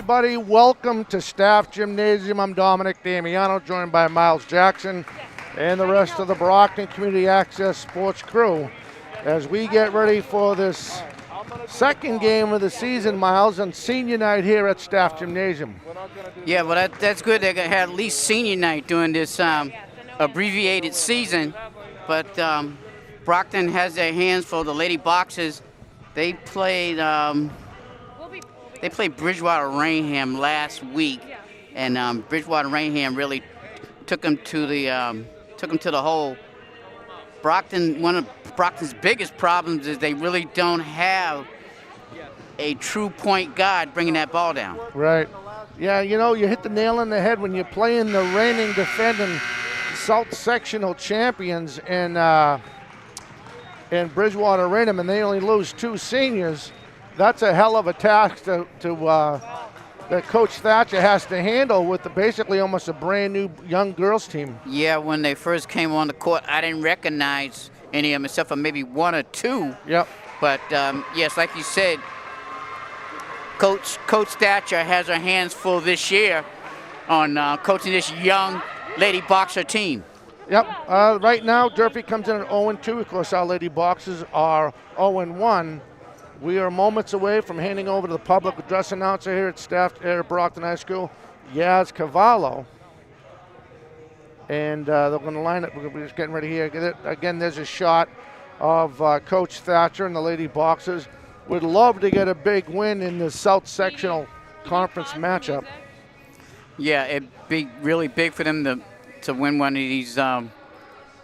everybody. Welcome to Staff Gymnasium. I'm Dominic Damiano, joined by Miles Jackson and the rest of the Brockton Community Access Sports crew as we get ready for this second game of the season, Miles, and senior night here at Staff Gymnasium. Yeah, well, that's good. They're going to have at least senior night during this abbreviated season. But Brockton has their hands full. The Lady Boxers, they played Bridgewater Rainham last week, and Bridgewater Rainham really took them to the hole. Brockton, one of Brockton's biggest problems is they really don't have a true point guard bringing that ball down. Right. Yeah, you know, you hit the nail on the head when you're playing the reigning defending South Sectional champions in Bridgewater Rainham, and they only lose two seniors. That's a hell of a task that Coach Thatcher has to handle with basically almost a brand new young girls team. Yeah, when they first came on the court, I didn't recognize any of them except for maybe one or two. Yep. But yes, like you said, Coach Thatcher has her hands full this year on coaching this young Lady Boxer team. Yep. Right now, Durfee comes in at 0-2. Of course, our Lady Boxers are 0-1. We are moments away from handing over to the public address announcer here at Brockton High School, Yaz Cavallo. And they're going to line it. We're just getting ready here. Again, there's a shot of Coach Thatcher and the Lady Boxers. Would love to get a big win in the South Sectional Conference matchup. Yeah, it'd be really big for them to win one of these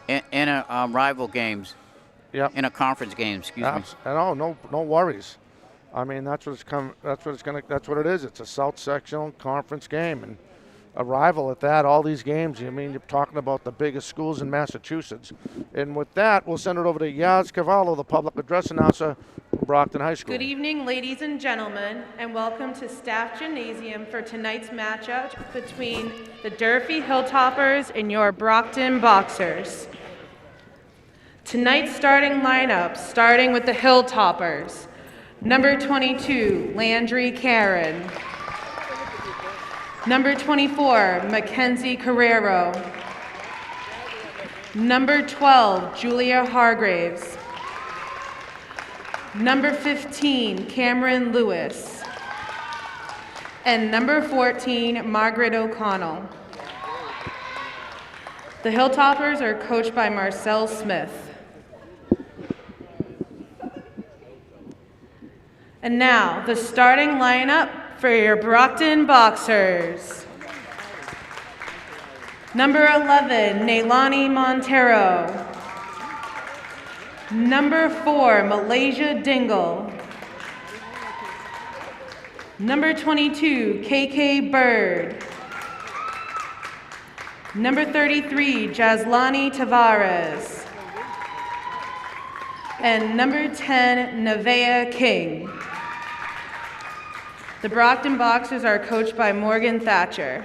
inner rival games. Yep. In a conference game, excuse me. No worries. I mean, that's what it is. It's a South Sectional Conference game, and a rival at that. All these games. I mean, you're talking about the biggest schools in Massachusetts. And with that, we'll send it over to Yaz Cavallo, the public address announcer from Brockton High School. Good evening, ladies and gentlemen, and welcome to Staff Gymnasium for tonight's matchup between the Durfee Hilltoppers and your Brockton Boxers. Tonight's starting lineup, starting with the Hilltoppers. Number 22, Landry Karen. Number 24, Mackenzie Carrero. Number 12, Julia Hargraves. Number 15, Cameron Lewis. And number 14, Margaret O'Connell. The Hilltoppers are coached by Marcel Smith. And now, the starting lineup for your Brockton Boxers. Number 11, Neilani Montero. Number 4, Malaysia Dingle. Number 22, KK Bird. Number 33, Jaslani Tavares. And number 10, Nevaeh King. The Brockton Boxers are coached by Morgan Thatcher.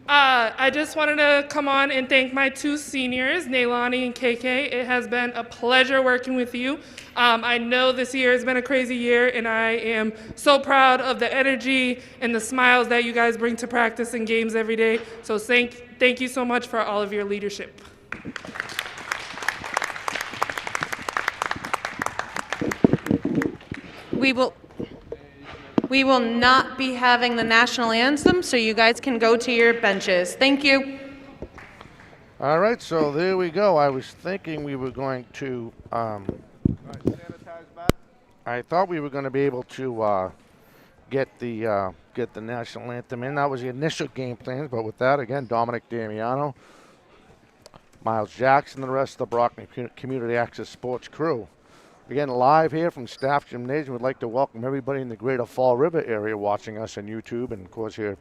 I just wanted to come on and thank my two seniors, Neilani and KK. It has been a pleasure working with you. I know this year has been a crazy year, and I am so proud of the energy and the smiles that you guys bring to practice and games every day. So thank you so much for all of your leadership. We will not be having the national anthem, so you guys can go to your benches. Thank you. All right, so there we go. I was thinking we were going to, I thought we were going to be able to get the national anthem in. That was the initial game plan, but with that, again, Dominic Damiano, Miles Jackson, and the rest of the Brockton Community Access Sports crew. Again, live here from Staff Gymnasium. We'd like to welcome everybody in the greater Fall River area watching us on YouTube, and of course here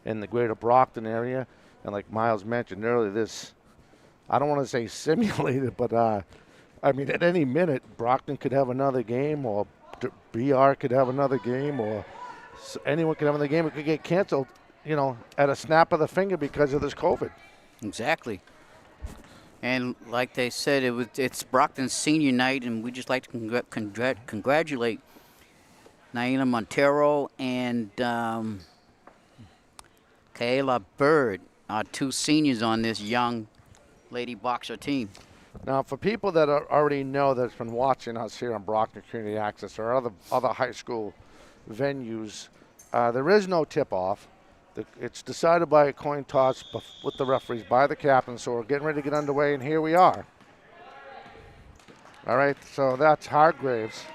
in the greater Brockton area. And like Miles mentioned earlier, this, I don't want to say simulated, but I mean, at any minute, Brockton could have another game, or BR could have another game, or anyone could have another game. It could get canceled, you know, at a snap of the finger because of this COVID. Exactly. And like they said, it's Brockton's senior night, and we just like to congratulate Naina Montero and Kayla Bird, our 2 seniors on this young lady boxer team. Now, for people that already know that's been watching us here on Brockton Community Access or other high school venues, there is no tip-off. It's decided by a coin toss with the referees by the captain, so we're getting ready to get underway, and here we are. All right, so that's Hargraves.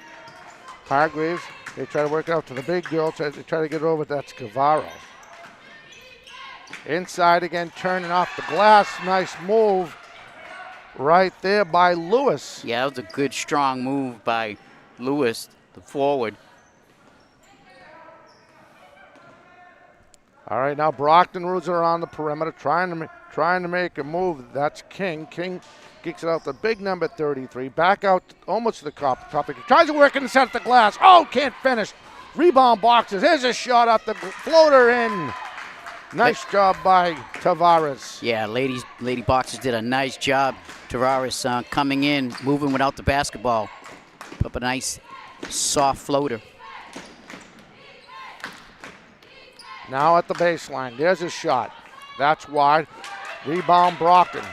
Hargraves, they try to work out to the big girl, they try to get over, that's Cavaro. Inside again, turning off the glass, nice move right there by Lewis. Yeah, that was a good, strong move by Lewis, the forward. All right, now Brockton moves around the perimeter, trying to make a move. That's King. King kicks it out to big number 33. Back out almost to the top. He tries to work inside the glass. Oh, can't finish. Rebound boxes. Here's a shot up the floater in. Nice job by Tavares. Yeah, lady boxers did a nice job. Tavares coming in, moving without the basketball. Put up a nice soft floater. Now at the baseline, there's a shot. That's wide. Rebound Brockton.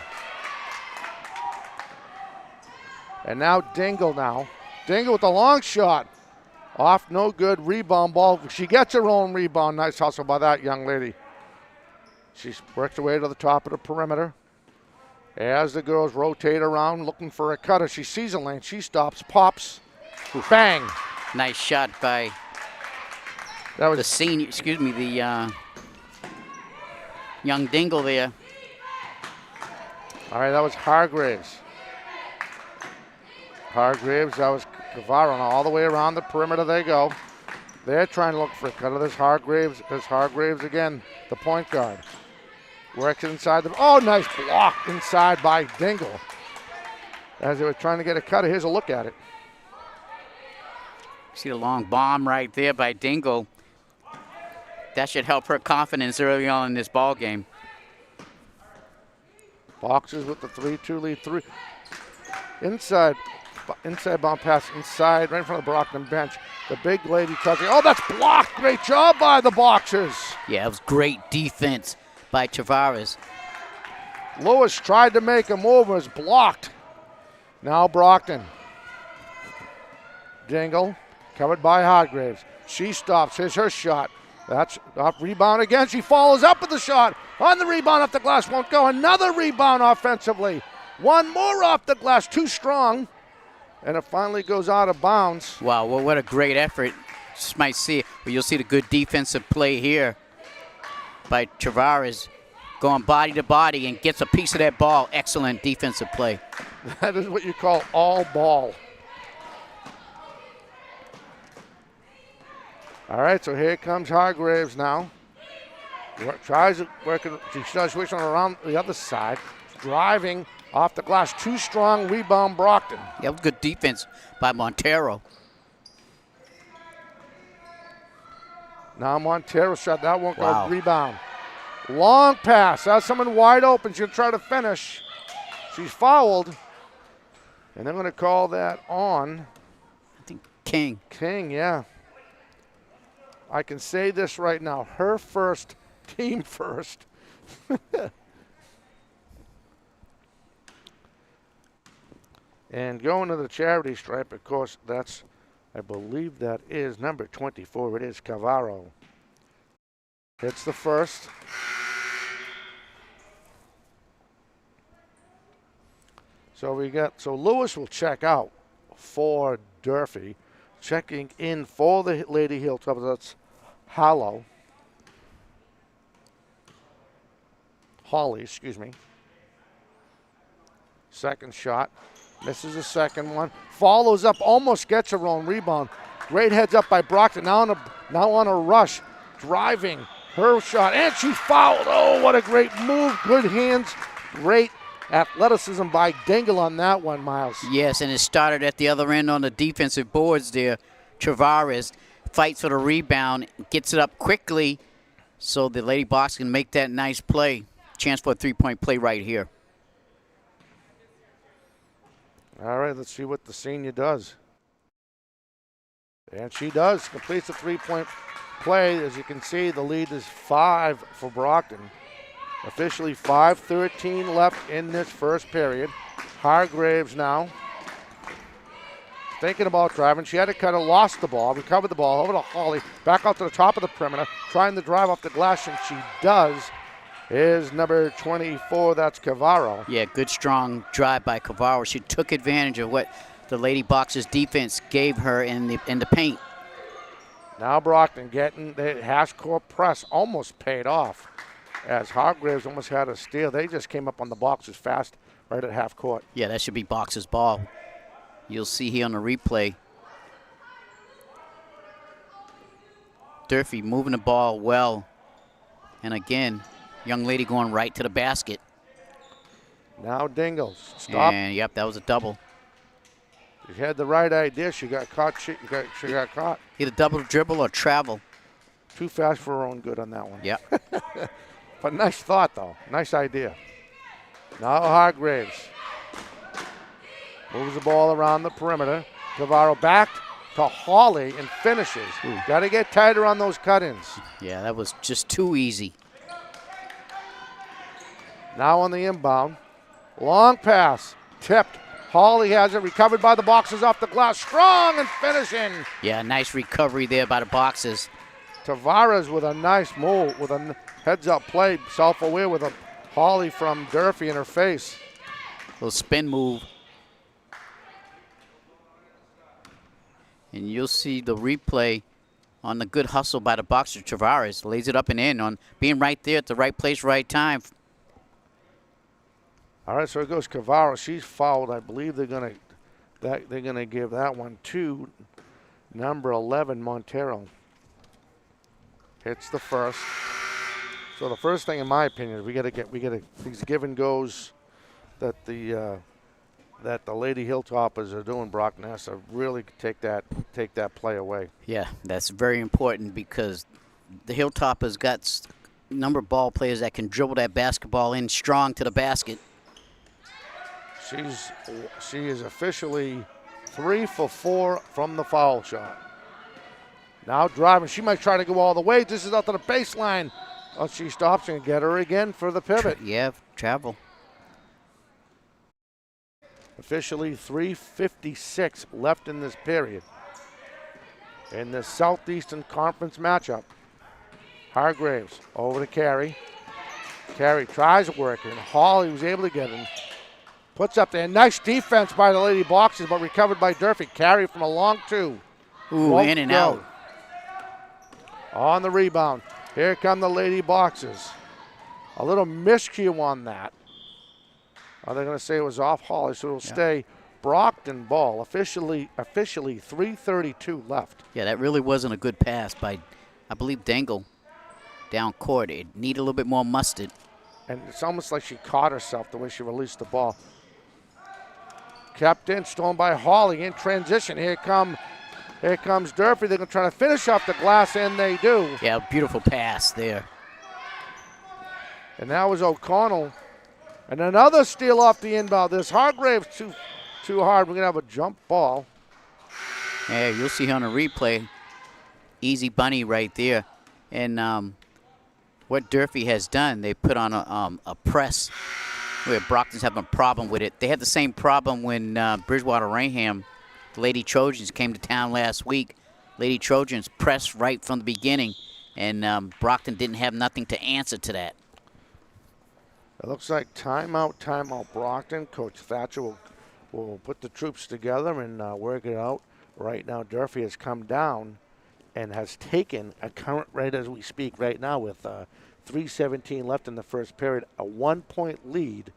And now Dingle now. Dingle with a long shot. Off, no good. Rebound ball. She gets her own rebound. Nice hustle by that young lady. She works her way to the top of the perimeter. As the girls rotate around looking for a cutter, she sees a lane. She stops, pops, bang. Nice shot by That was the senior, the young Dingle there. All right, that was Hargraves. Hargraves, that was Cavaro. Now all the way around the perimeter they go. They're trying to look for a cutter. There's Hargraves again, the point guard. Works inside the, oh, nice block inside by Dingle. As they were trying to get a cutter, here's a look at it. See the long bomb right there by Dingle. That should help her confidence early on in this ball game. Boxers with the 3-2 lead. Inside bomb pass inside, right in front of the Brockton bench. The big lady touching. Oh, that's blocked. Great job by the Boxers. Yeah, it was great defense by Tavares. Lewis tried to make a move, was blocked. Now Brockton. Dingle, covered by Hargraves. She stops. Here's her shot. That's off rebound again. She follows up with the shot. On the rebound off the glass, won't go. Another rebound offensively. One more off the glass, too strong. And it finally goes out of bounds. Wow, well, what a great effort. Just might see, well, you'll see the good defensive play here by Tavares, going body to body and gets a piece of that ball. Excellent defensive play. That is what you call all ball. All right, so here comes Hargraves now. Tries working, she starts switching around the other side. Driving off the glass, too strong, rebound Brockton. Yeah, good defense by Montero. Now Montero shot, that won't Wow. go, rebound. Long pass, that's someone wide open, she'll try to finish. She's fouled, and they're gonna call that on. I think King. King, yeah. I can say this right now, her first, team first. And going to the charity stripe, of course, that's, I believe that is number 24. It is Cavaro. Hits the first. So Lewis will check out for Durfee. Checking in for the Lady Hilltoppers, that's Holly, excuse me. Second shot. Misses the second one. Follows up, almost gets her own rebound. Great heads up by Brockton. Now on a rush. Driving her shot. And she fouled. Oh, what a great move. Good hands. Great athleticism by Dingle on that one, Miles. Yes, and it started at the other end on the defensive boards there. Tavares fights for the rebound, gets it up quickly so the Lady Box can make that nice play. Chance for a three-point play right here. All right, let's see what the senior does. And she does. Completes a three-point play. As you can see, the lead is 5 for Brockton. Officially 5:13 left in this first period. Hargraves now thinking about driving. She had to cut it, lost the ball, recovered the ball over to Holly, back out to the top of the perimeter, trying to drive off the glass, and she does. Is number 24, that's Cavaro. Yeah, good strong drive by Cavaro. She took advantage of what the Lady Boxers defense gave her in the paint. Now Brockton getting the half-court press, almost paid off, as Hargraves almost had a steal. They just came up on the Boxers fast right at half court. Yeah, that should be Boxers' ball. You'll see here on the replay. Durfee moving the ball well. And again, young lady going right to the basket. Now Dingles. Stop. And yep, that was a double. She had the right idea. She got caught. She got caught. Either double dribble or travel. Too fast for her own good on that one. Yep. But nice thought, though. Nice idea. Now Hargraves moves the ball around the perimeter. Cavaro back to Hawley and finishes. Got to get tighter on those cut-ins. Yeah, that was just too easy. Now on the inbound. Long pass. Tipped. Hawley has it. Recovered by the Boxers off the glass. Strong and finishing. Yeah, nice recovery there by the Boxers. Tavares with a nice move, with a heads-up play. Self-aware with a Hawley from Durfee in her face. Little spin move. And you'll see the replay on the good hustle by the Boxer. Tavares lays it up and in on being right there at the right place, right time. All right, so it goes Cavaro. She's fouled. I believe they're gonna give that one to number 11, Montero. Hits the first. So the first thing, in my opinion, is we gotta these give and goes that the Lady Hilltoppers are doing. Brockton has to really take that play away. Yeah, that's very important because the Hilltoppers got a number of ball players that can dribble that basketball in strong to the basket. She is officially 3 for 4 from the foul shot. Now driving. She might try to go all the way. This is out to the baseline. Oh, she stops and get her again for the pivot. Yeah, travel. Officially 3:56 left in this period. In the Southeastern Conference matchup. Hargraves over to Carey. Carey tries to work it, and Hawley was able to get him. Puts up there. Nice defense by the Lady Boxers, but recovered by Durfee. Carey from a long two. Ooh, in and out. On the rebound. Here come the Lady Boxers. A little miscue on that. Are they going to say it was off Hawley, so it'll stay Brockton ball. Officially 3:32 left. Yeah, that really wasn't a good pass by, I believe, Dangle down court. It needed a little bit more mustard. And it's almost like she caught herself the way she released the ball. Kept in, stolen by Hawley in transition. Here comes Durfee. They're going to try to finish off the glass, and they do. Yeah, beautiful pass there. And that was O'Connell. And another steal off the inbound. This Hargraves too hard. We're going to have a jump ball. Yeah, you'll see on a replay. Easy bunny right there. And what Durfee has done, they put on a press where Brockton's having a problem with it. They had the same problem when Bridgewater Rainham, the Lady Trojans, came to town last week. Lady Trojans pressed right from the beginning, and Brockton didn't have nothing to answer to that. It looks like timeout, Brockton. Coach Thatcher will put the troops together and work it out. Right now, Durfee has come down and has taken a current right as we speak right now with 3:17 left in the first period, a 1-point lead,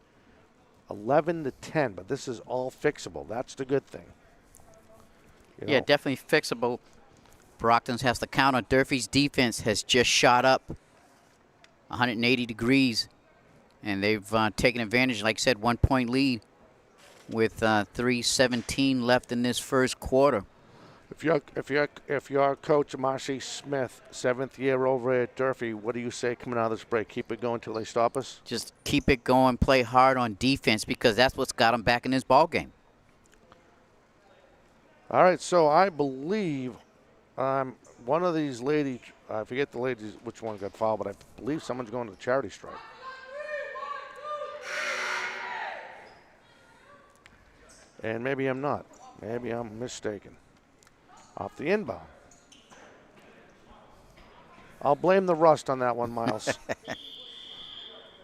11-10. But this is all fixable. That's the good thing. Yeah, definitely fixable. Brockton's has to count on Durfee's defense has just shot up 180 degrees. And they've taken advantage, like I said, 1-point lead with 3:17 left in this first quarter. If you're Coach Marcy Smith, 7th year over at Durfee, what do you say coming out of this break? Keep it going until they stop us? Just keep it going, play hard on defense because that's what's got them back in this ball game. All right, so I believe one of these ladies, I forget the ladies which one got fouled, but I believe someone's going to the charity stripe. And maybe I'm not. Maybe I'm mistaken. Off the inbound. I'll blame the rust on that one, Miles.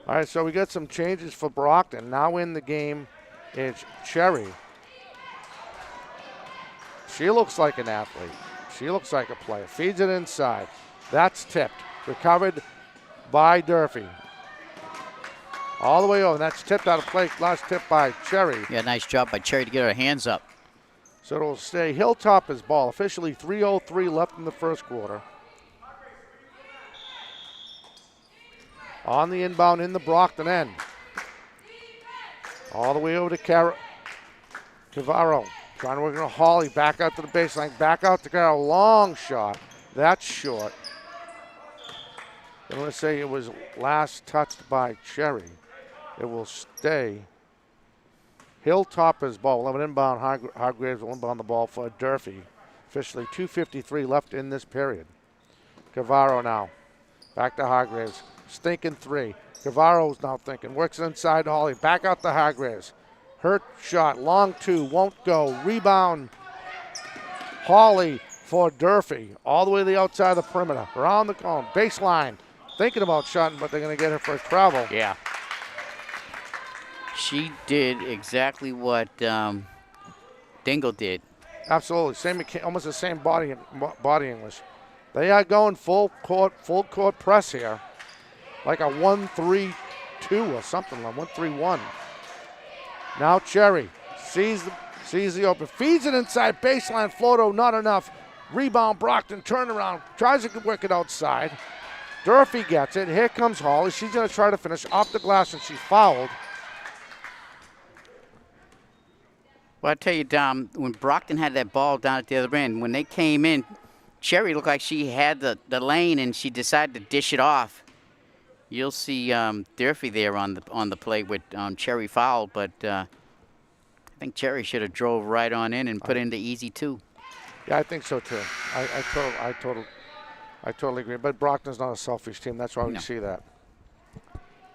All right, so we got some changes for Brockton. Now in the game is Cherry. She looks like an athlete. She looks like a player. Feeds it inside. That's tipped. Recovered by Durfee. All the way over. That's tipped out of play. Last tip by Cherry. Yeah, nice job by Cherry to get her hands up. So it'll stay Hilltopper's ball. Officially 3:03 left in the first quarter. On the inbound in the Brockton end. All the way over to Cavaro. Trying to work on Hawley. Back out to the baseline. Back out to Carroll. Long shot. That's short. I'm going to say it was last touched by Cherry. It will stay Hilltopper's ball. We'll have an inbound. Hargraves will inbound the ball for Durfee. Officially 2:53 left in this period. Cavaro now. Back to Hargraves. Stinking three. Cavaro's now thinking. Works it inside to Hawley. Back out to Hargraves. Hurt shot. Long two. Won't go. Rebound. Hawley for Durfee. All the way to the outside of the perimeter. Around the cone. Baseline. Thinking about shooting, but they're going to get her for a travel. Yeah. She did exactly what Dingle did. Absolutely. Same, almost the same body English. They are going full court press here. Like a 1-3-2 or something, like 1-3-1. Now Cherry sees the open, feeds it inside baseline. Floto, not enough. Rebound, Brockton, turnaround, tries to work it outside. Durfee gets it. Here comes Hawley. She's going to try to finish off the glass, and she's fouled. Well, I tell you, Dom, when Brockton had that ball down at the other end, when they came in, Cherry looked like she had the lane, and she decided to dish it off. You'll see Durfee there on the play with Cherry fouled, but I think Cherry should have drove right on in and put in the easy two. Yeah, I think so too. I totally agree. But Brockton's not a selfish team. That's why we see that.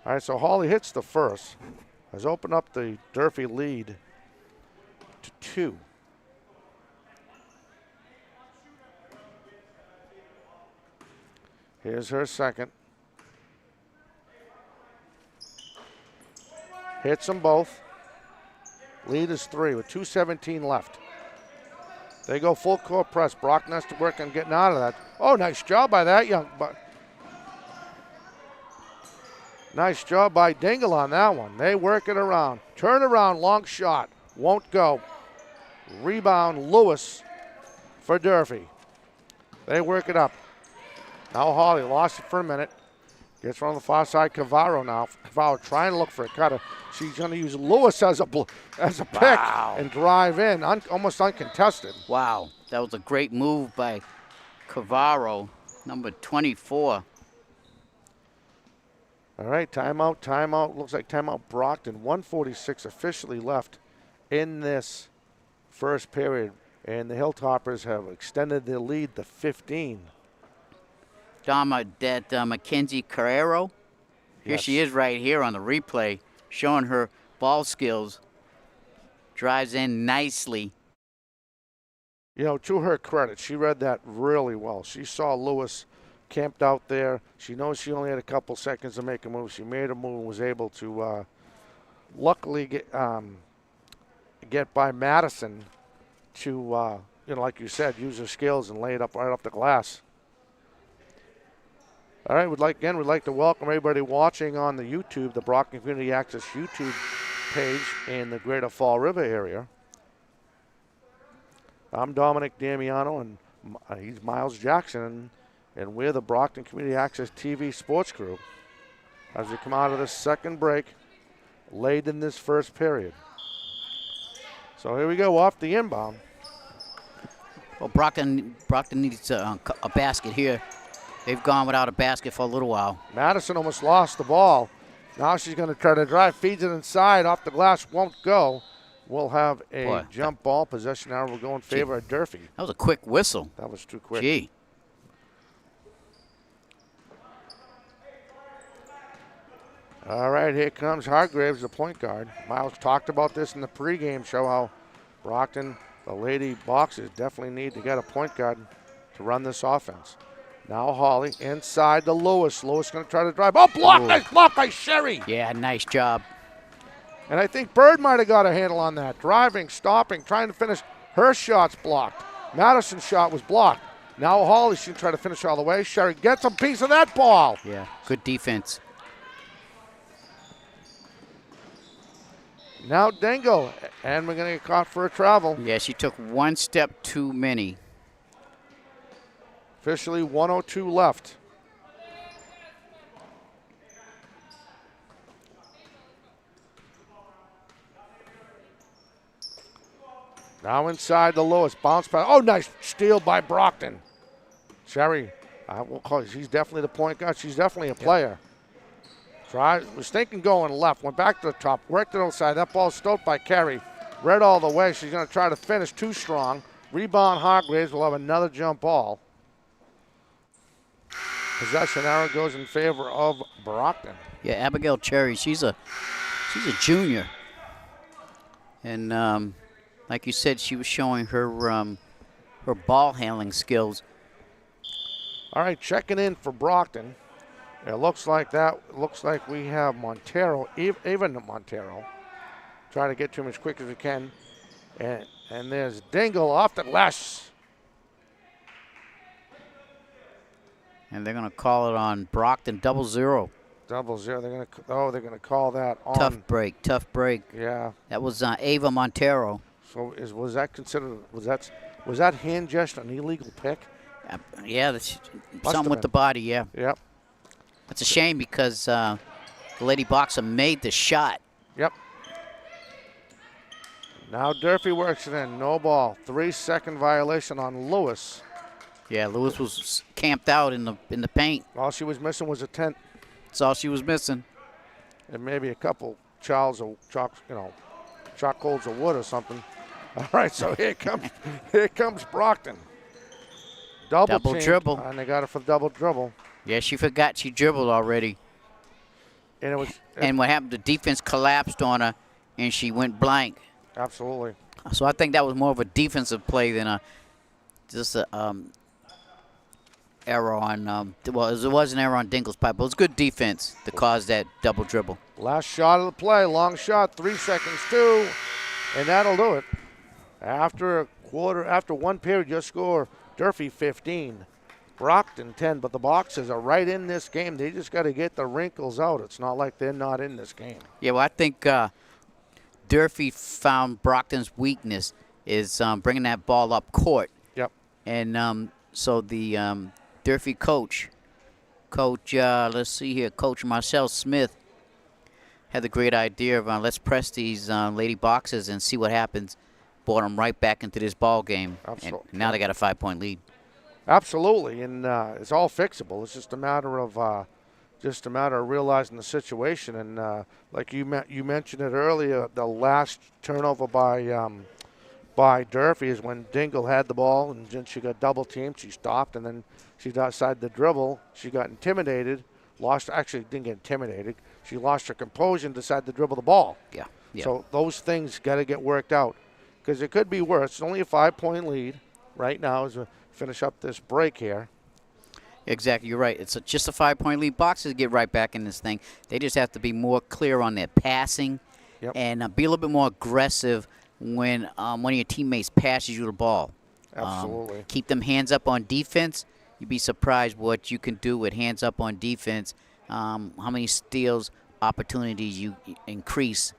All right, so Hawley hits the first. Has opened up the Durfee lead to 2. Here's her second. Hits them both. Lead is 3 with 2:17 left. They go full court press. Brockton has to work on getting out of that. Oh, nice job by that young buck. Nice job by Dingle on that one. They work it around. Turn around, long shot. Won't go. Rebound, Lewis for Durfee. They work it up. Now Hawley lost it for a minute. Gets on the far side. Cavaro now. Cavaro trying to look for a cutter. She's going to use Lewis as a pick and drive in, almost uncontested. Wow, that was a great move by Cavaro, number 24. All right, timeout. Looks like timeout Brockton. 1:46 officially left in this first period, and the Hilltoppers have extended their lead to 15. Dom, that Mackenzie Carrero, here she is right here on the replay, showing her ball skills. Drives in nicely. You know, to her credit, she read that really well. She saw Lewis camped out there. She knows she only had a couple seconds to make a move. She made a move and was able to luckily get by Madison to, like you said, use her skills and lay it up right off the glass. All right, we'd like to welcome everybody watching on the YouTube, the Brockton Community Access YouTube page in the Greater Fall River area. I'm Dominic Damiano, and he's Miles Jackson, and we're the Brockton Community Access TV sports crew as we come out of this second break, late in this first period. So here we go, off the inbound. Well, Brockton needs a basket here. They've gone without a basket for a little while. Madison almost lost the ball. Now she's going to try to drive, feeds it inside, off the glass, won't go. We'll have a Boy, jump ball. Possession arrow will go in favor of Durfee. That was a quick whistle. That was too quick. Gee. All right, here comes Hargraves, the point guard. Miles talked about this in the pregame show, how Brockton, the Lady Boxers, definitely need to get a point guard to run this offense. Now Holly inside to Lewis. Lewis going to try to drive. Oh, block! Ooh. Nice block by Sherry. Yeah, nice job. And I think Bird might have got a handle on that. Driving, stopping, trying to finish. Her shot's blocked. Madison's shot was blocked. Now Holly, she can try to finish all the way. Sherry gets a piece of that ball. Yeah, good defense. Now Dingle, and we're going to get caught for a travel. Yeah, she took one step too many. Officially 1:02 left. Now inside the Lewis, bounce pass. Oh, nice steal by Brockton. Sherry, I will call her. She's definitely the point guard. She's definitely a player. Was thinking going left, went back to the top, worked it outside. That ball stoked by Carey. Red all the way. She's going to try to finish too strong. Rebound Hargraves will have another jump ball. Possession arrow goes in favor of Brockton. Yeah, Abigail Cherry, she's a junior. And like you said, she was showing her her ball handling skills. All right, checking in for Brockton. It looks like we have Montero, even Montero, trying to get to him as quick as we can. And there's Dingle off the less. And they're going to call it on Brockton 0-0. 0-0. They're gonna call that on. Tough break. Yeah. That was Ava Montero. So was that considered? Was that hand gesture an illegal pick? Yeah, that's something with the body. Yeah. Yep. That's a shame because the Lady Boxer made the shot. Yep. Now Durfee works it in. No ball. 3-second violation on Lewis. Yeah, Lewis was camped out in the paint. All she was missing was a tent. That's all she was missing. And maybe a couple chocolds of wood or something. All right, so here comes Brockton. Double dribble. And they got it for the double dribble. Yeah, she forgot she dribbled already. And it was. And what happened? The defense collapsed on her, and she went blank. Absolutely. So I think that was more of a defensive play than just a error on. Well, it was an error on Dingle's part, but it was good defense to cause that double dribble. Last shot of the play, long shot, 3 seconds too, and that'll do it. After one period, you score Durfee 15. Brockton 10, but the Boxers are right in this game. They just got to get the wrinkles out. It's not like they're not in this game. Yeah, well, I think Durfee found Brockton's weakness is bringing that ball up court. Yep. And so the Durfee coach, let's see here, Coach Marcel Smith had the great idea of let's press these Lady Boxers and see what happens. Brought them right back into this ball game. Absolutely. And now they got a 5-point lead. Absolutely, and it's all fixable. It's just a matter of realizing the situation. And like you mentioned it earlier, the last turnover by Durfee is when Dingle had the ball, and then she got double teamed. She stopped, and then she decided to dribble. She got intimidated. Didn't get intimidated. She lost her composure and decided to dribble the ball. Yeah. So those things got to get worked out because it could be worse. It's only a 5-point lead right now as we finish up this break here. Exactly, you're right. It's just a 5-point lead. Boxers get right back in this thing. They just have to be more clear on their passing and be a little bit more aggressive when one of your teammates passes you the ball. Absolutely. Keep them hands up on defense. You'd be surprised what you can do with hands up on defense, how many steals, opportunities you increase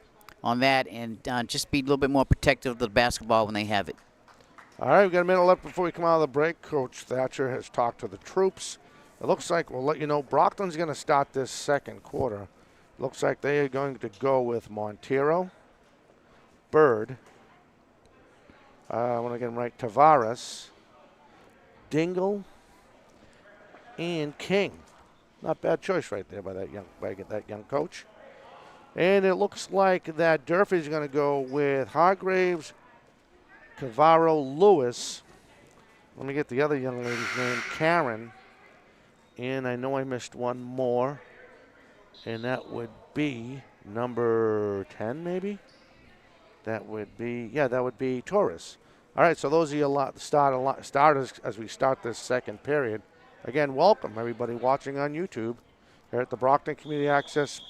on that, and just be a little bit more protective of the basketball when they have it. All right, we've got a minute left before we come out of the break. Coach Thatcher has talked to the troops. It looks like, we'll let you know, Brockton's going to start this second quarter. Looks like they are going to go with Montero, Bird, I want to get him right, Tavares, Dingle, and King. Not bad choice right there by that young coach. And it looks like that Durfee's going to go with Hargraves, Cavaro, Lewis. Let me get the other young lady's name, Karen. And I know I missed one more. And that would be number 10, maybe? That would be Torres. All right, so those are your starters as we start this second period. Again, welcome everybody watching on YouTube here at the Brockton Community Access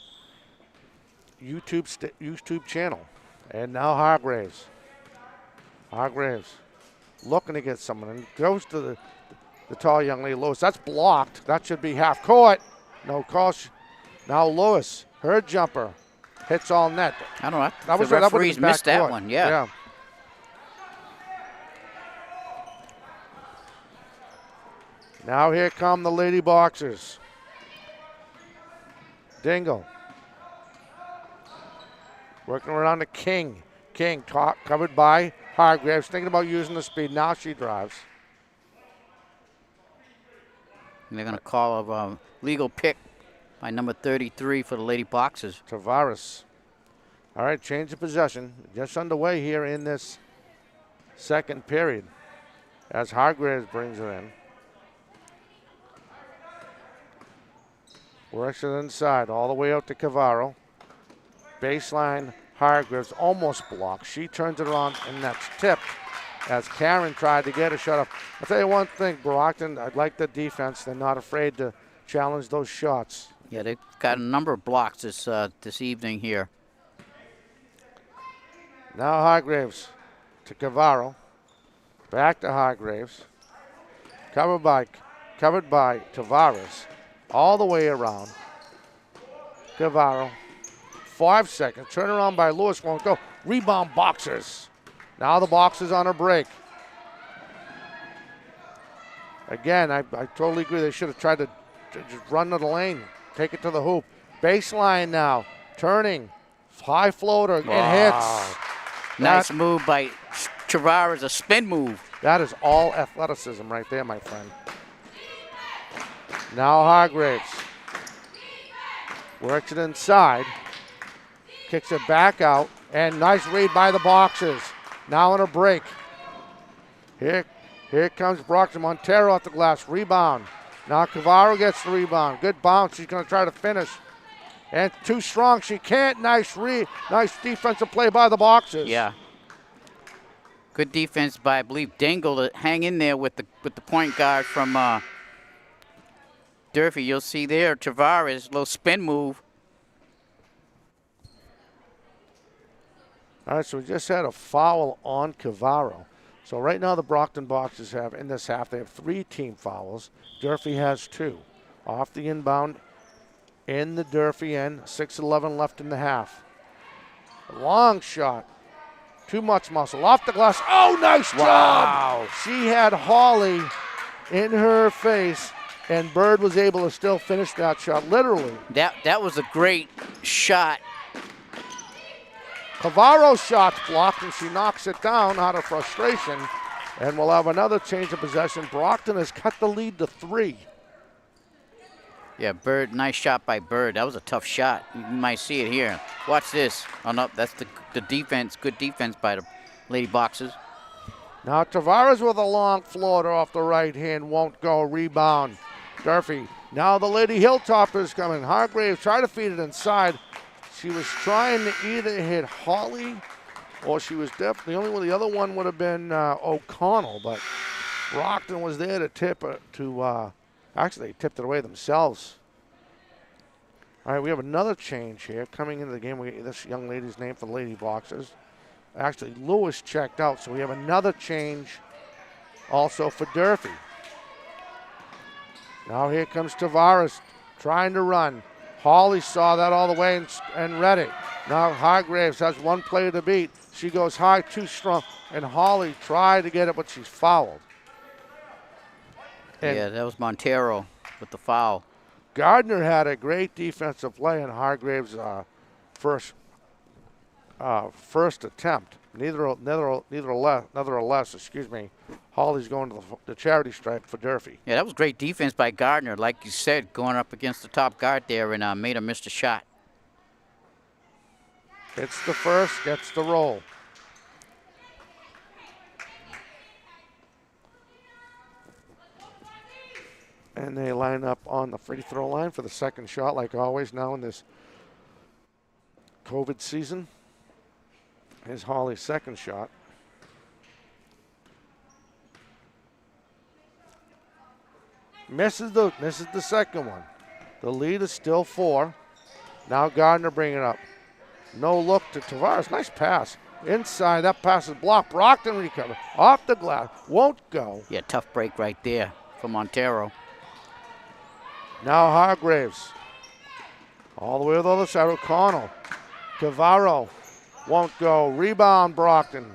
YouTube channel. And now Hargraves. Hargraves looking to get someone and goes to the tall young lady Lewis. That's blocked. That should be half court. No call. Now Lewis, her jumper hits all net. I don't know. That was the that referees missed that one. Yeah. Now here come the Lady Boxers. Dingle. Working around to King. King covered by Hargraves. Thinking about using the speed. Now she drives. And they're going to call a legal pick by number 33 for the Lady Boxers. Tavares. All right, change of possession. Just underway here in this second period as Hargraves brings it in. Works it inside all the way out to Cavaro. Baseline, Hargraves almost blocked. She turns it around and that's tipped as Karen tried to get a shot up. I'll tell you one thing, Brockton, I like the defense. They're not afraid to challenge those shots. Yeah, they've got a number of blocks this evening here. Now Hargraves to Cavaro. Back to Hargraves. Covered by Tavares. All the way around. Cavaro. 5 seconds. Turn around by Lewis. Won't go. Rebound Boxers. Now the Boxers on a break. Again, I totally agree. They should have tried to just run to the lane. Take it to the hoop. Baseline now. Turning. High floater. It hits. Nice move by Tavares. A spin move. That is all athleticism right there, my friend. Now Hargraves works it inside, kicks it back out, and nice read by the Boxers. Now in a break. Here comes Brockton. Montero off the glass. Rebound. Now Cavaro gets the rebound. Good bounce. She's going to try to finish. And too strong. She can't. Nice defensive play by the Boxers. Yeah. Good defense by, I believe, Dingle to hang in there with the point guard from Durfee. You'll see there, Tavares, little spin move. All right, so we just had a foul on Cavaro. So right now the Brockton Boxers have, in this half, they have 3 team fouls. Durfee has 2. Off the inbound in the Durfee end, 6:11 left in the half. Long shot. Too much muscle. Off the glass. Oh, nice job. She had Hawley in her face, and Bird was able to still finish that shot, literally. That was a great shot. Cavaro's shot's blocked, and she knocks it down out of frustration. And we'll have another change of possession. Brockton has cut the lead to 3. Yeah, Bird, nice shot by Bird. That was a tough shot. You might see it here. Watch this. Oh, no, that's the defense. Good defense by the Lady Boxers. Now Tavares with a long floater off the right hand. Won't go. Rebound. Durfee. Now the Lady Hilltoppers coming. Hargraves try to feed it inside. She was trying to either hit Hawley or she was definitely the only one. The other one would have been O'Connell, but Brockton was there to tip it to actually, they tipped it away themselves. All right, we have another change here coming into the game. We get this young lady's name for the Lady Boxers. Actually, Lewis checked out, so we have another change also for Durfee. Now here comes Tavares trying to run. Hawley saw that all the way and read it. Now Hargraves has one player to beat. She goes high, too strong, and Hawley tried to get it, but she's fouled. And yeah, that was Montero with the foul. Gardner had a great defensive play in Hargraves' first attempt. Nevertheless, excuse me, Hawley's going to the charity stripe for Durfee. Yeah, that was great defense by Gardner, like you said, going up against the top guard there and made him miss the shot. Hits the first, gets the roll. And they line up on the free throw line for the second shot, like always now in this COVID season. Here's Holly's second shot. Misses the second one. The lead is still 4. Now Gardner bringing it up. No look to Tavares. Nice pass. Inside, that pass is blocked. Brockton recover. Off the glass. Won't go. Yeah, tough break right there for Montero. Now Hargraves. All the way to the other side. O'Connell. Cavaro. Won't go. Rebound, Brockton.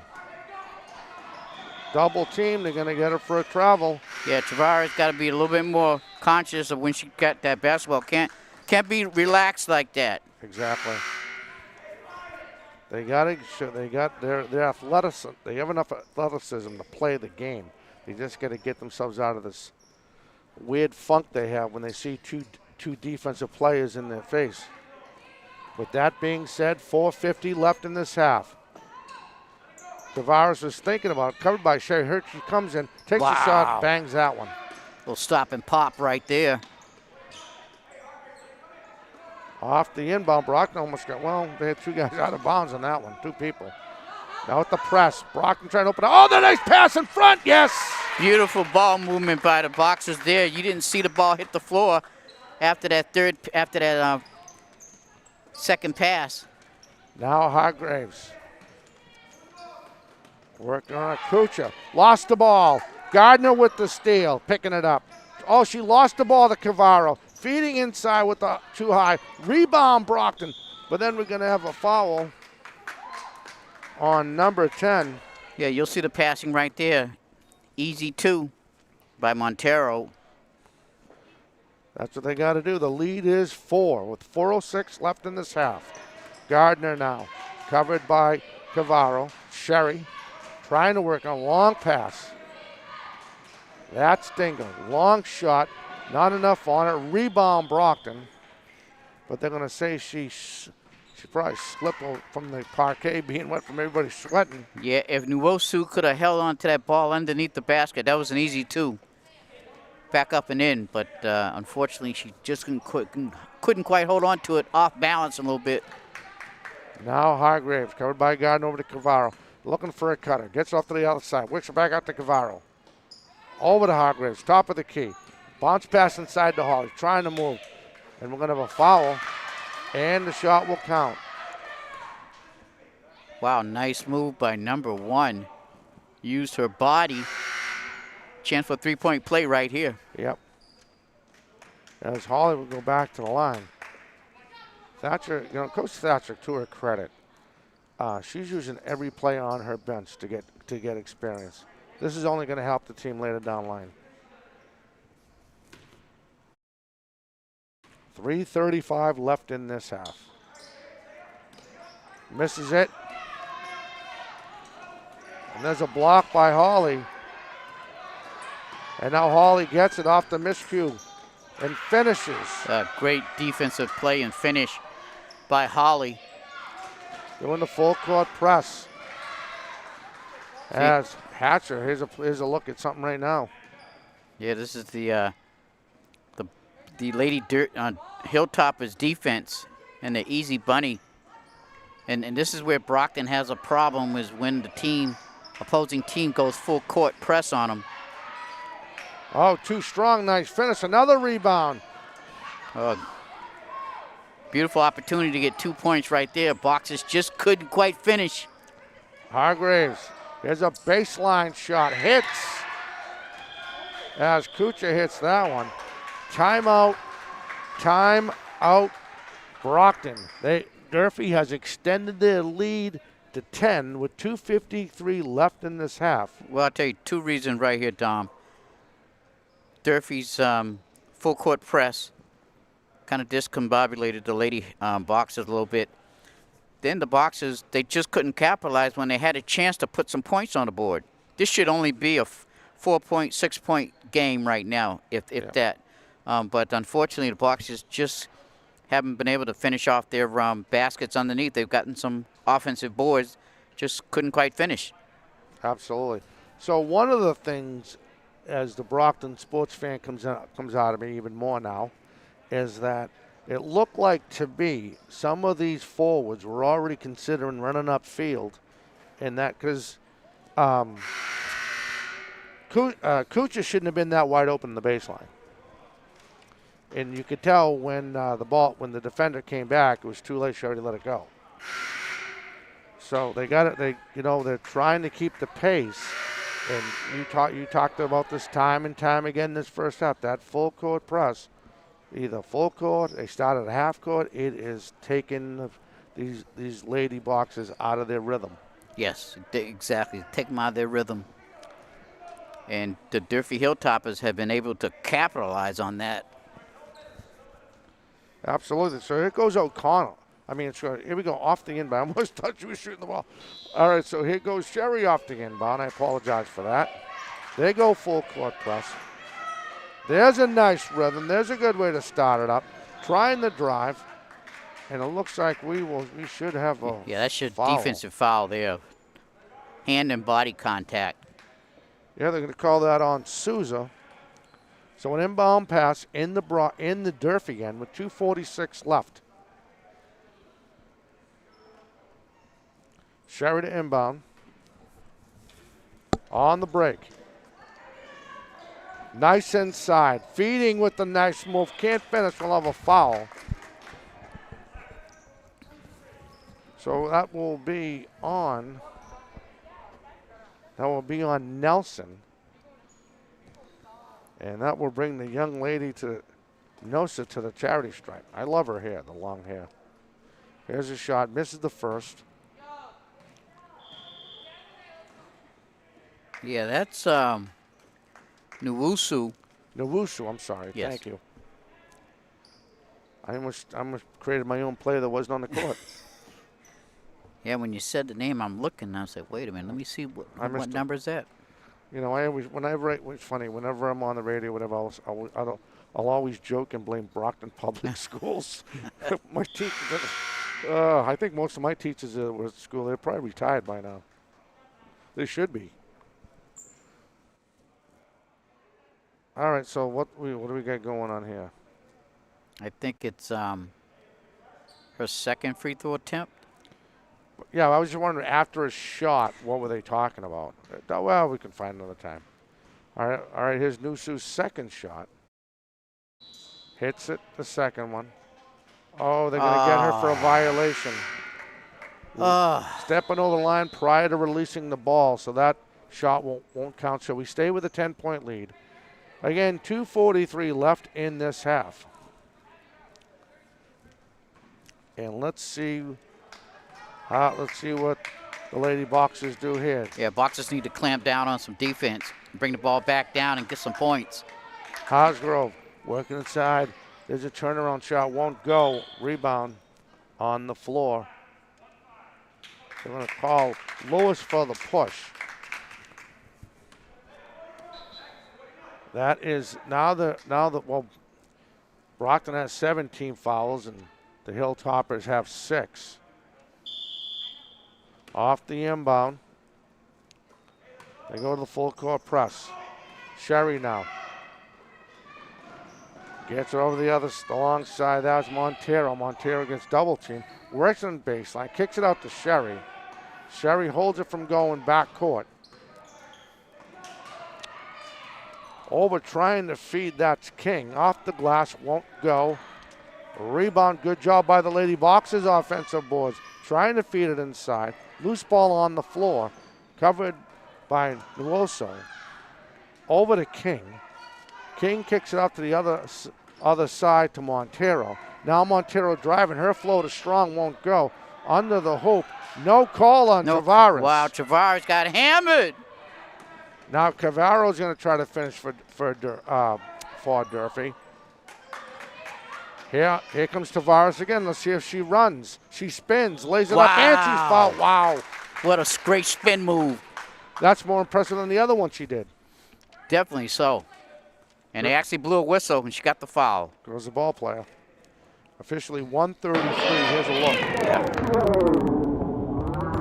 Double team. They're going to get her for a travel. Yeah, Tavares got to be a little bit more conscious of when she got that basketball. Can't be relaxed like that. Exactly. They got their athleticism. They have enough athleticism to play the game. They just got to get themselves out of this weird funk they have when they see two defensive players in their face. With that being said, 4:50 left in this half. Tavares was thinking about it, covered by Sherry. Hurt, she comes in, takes a shot, bangs that one. Little stop and pop right there. Off the inbound, Brockton almost got, well, they had 2 guys out of bounds on that one, 2 people. Now with the press, Brockton trying to open up. Oh, the nice pass in front, yes! Beautiful ball movement by the Boxers there. You didn't see the ball hit the floor after that second pass. Now Hargraves. Working on Kucha. Lost the ball. Gardner with the steal, picking it up. Oh, she lost the ball to Cavaro. Feeding inside with the too high. Rebound, Brockton. But then we're going to have a foul on number 10. Yeah, you'll see the passing right there. Easy 2 by Montero. That's what they got to do. The lead is 4 with 4:06 left in this half. Gardner now covered by Cavaro. Sherry trying to work on a long pass. That's Dingle. Long shot. Not enough on it. Rebound, Brockton. But they're going to say she probably slipped from the parquet being wet from everybody sweating. Yeah, if Nwosu could have held on to that ball underneath the basket, that was an easy 2. Back up and in, but unfortunately she just couldn't quite hold on to it, off balance a little bit. Now Hargraves, covered by Gardner over to Cavaro. Looking for a cutter. Gets off to the other side. Works it back out to Cavaro. Over to Hargraves, top of the key. Bounce pass inside to Holly, trying to move. And we're going to have a foul, and the shot will count. Wow, nice move by number 1. Used her body. Chance for 3-point play right here. Yep. As Holly will go back to the line. Thatcher, Coach Thatcher, to her credit, she's using every player on her bench to get experience. This is only going to help the team later down the line. 3:35 left in this half. Misses it. And there's a block by Holly. And now Holly gets it off the miscue and finishes. Great defensive play and finish by Holly. Doing the full court press. As Hatcher, here's a look at something right now. Yeah, this is the Lady Hilltoppers defense and the easy bunny. And this is where Brockton has a problem, is when the opposing team goes full court press on them. Oh, too strong, nice finish, another rebound. Beautiful opportunity to get 2 points right there. Boxers just couldn't quite finish. Hargraves, there's a baseline shot, hits. As Kucha hits that one. Timeout, Brockton. Durfee has extended their lead to 10 with 2:53 left in this half. Well, I'll tell you 2 reasons right here, Dom. Durfee's full court press kind of discombobulated the Lady Boxers a little bit. Then the Boxers, they just couldn't capitalize when they had a chance to put some points on the board. This should only be a 4-point, 6-point game right now, if that. But unfortunately, the Boxers just haven't been able to finish off their baskets underneath. They've gotten some offensive boards just couldn't quite finish. Absolutely. So one of the things, as the Brockton sports fan comes out of me even more now, is that it looked like to me some of these forwards were already considering running upfield, and that because Kucha shouldn't have been that wide open in the baseline. And you could tell when when the defender came back, it was too late. She already let it go. So they got it. They're trying to keep the pace. And you talked about this time and time again this first half. That full court press, either full court, they started at half court. It is taking these lady boxers out of their rhythm. Yes, exactly. Take them out of their rhythm. And the Durfee Hilltoppers have been able to capitalize on that. Absolutely. So here goes O'Connell. I mean, here we go off the inbound. I almost thought she was shooting the ball. All right, so here goes Sherry off the inbound. I apologize for that. They go full court press. There's a nice rhythm. There's a good way to start it up. Trying the drive. And it looks like we should have a Yeah, that should foul. defensive foul there. Hand and body contact. Yeah, they're going to call that on Souza. So an inbound pass in the Durfee end with 2:46 left. Sherry to inbound. On the break. Nice inside. Feeding with the nice move. Can't finish. We'll have a foul. So that will be on Nelson. And that will bring the young lady to Nosa to the charity stripe. I love her hair, the long hair. Here's a shot. Misses the first. Yeah, that's Nwusu. Nwusu, I'm sorry. Yes. Thank you. I almost created my own player that wasn't on the court. Yeah, when you said the name, I'm looking, and I was like, wait a minute, let me see what number is that? You know, it's funny, whenever I'm on the radio, whatever else, I'll always joke and blame Brockton Public Schools. My teachers, I think most of my teachers that were at school, they're probably retired by now. They should be. All right, so what do we got going on here? I think it's her second free throw attempt. Yeah, I was just wondering, after a shot, what were they talking about? Well, we can find another time. All right, here's Nusu's second shot. Hits it, the second one. Oh, they're going to get her for a violation. Stepping over the line prior to releasing the ball, so that shot won't count. So we stay with a 10-point lead. Again, 2:43 left in this half. And let's see what the Lady Boxers do here. Yeah, Boxers need to clamp down on some defense, bring the ball back down and get some points. Cosgrove working inside. There's a turnaround shot, won't go. Rebound on the floor. They're going to call Lewis for the push. That is well, Brockton has 17 fouls and the Hilltoppers have 6. Off the inbound. They go to the full court press. Sherry now. Gets it over the long side. That's Montero. Montero gets double team. Works on baseline. Kicks it out to Sherry. Sherry holds it from going back court. Over trying to feed. That's King. Off the glass. Won't go. Rebound. Good job by the Lady Boxers offensive boards. Trying to feed it inside. Loose ball on the floor. Covered by Nuoso. Over to King. King kicks it out to the other side to Montero. Now Montero driving. Her float is strong. Won't go. Under the hoop. No call on Tavares. Wow, Tavares got hammered. Now Cavaro's going to try to finish for Durfee. Here comes Tavares again. Let's see if she runs. She spins, lays it up, and she's fouled. Wow. What a great spin move. That's more impressive than the other one she did. Definitely so. And they actually blew a whistle when she got the foul. Goes the ball player. Officially 133. Here's a look. Yeah.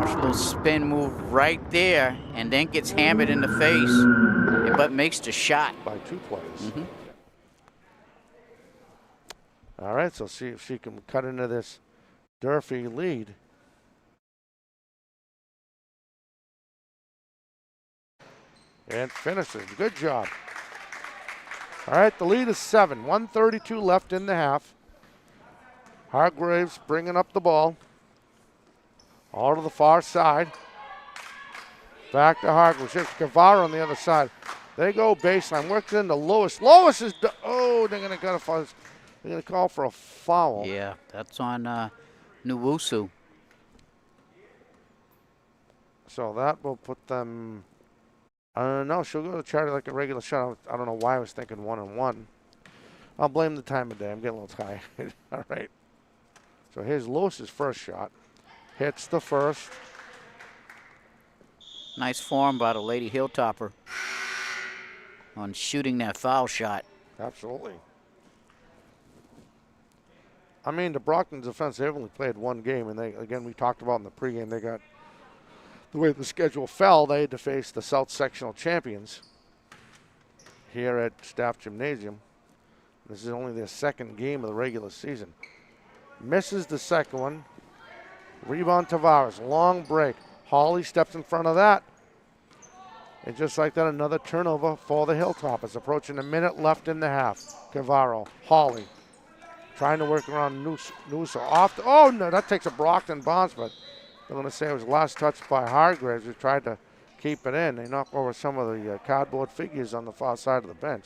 Watch a little spin move right there, and then gets hammered in the face, but makes the shot. By 2 plays. Mm-hmm. All right, so see if she can cut into this Durfee lead. And finishes. Good job. All right, the lead is 7. 1:32 left in the half. Hargraves bringing up the ball. All to the far side. Back to Hargraves. Here's Guevara on the other side. They go baseline. Works into Lewis. Lewis is, oh, they're going to call for a foul. Yeah, that's on Nuwusu. So that will put them, no, she'll go to Charlie like a regular shot. I don't know why I was thinking 1-1. I'll blame the time of day. I'm getting a little tired. All right. So here's Lewis's first shot. Hits the first. Nice form by the Lady Hilltopper on shooting that foul shot. Absolutely. I mean, the Brockton's defense, they've only played 1 game, and they, again, we talked about in the pregame, they got, the way the schedule fell, they had to face the South Sectional champions here at Staff Gymnasium. This is only their 2nd game of the regular season. Misses the second one. Rebound Tavares, long break. Hawley steps in front of that. And just like that, another turnover for the Hilltoppers. Approaching a minute left in the half. Cavaro, Hawley, trying to work around Noosa. Off the, oh no, that takes a Brockton bounce, but I'm going to say it was last touched by Hargraves, who tried to keep it in. They knocked over some of the cardboard figures on the far side of the bench.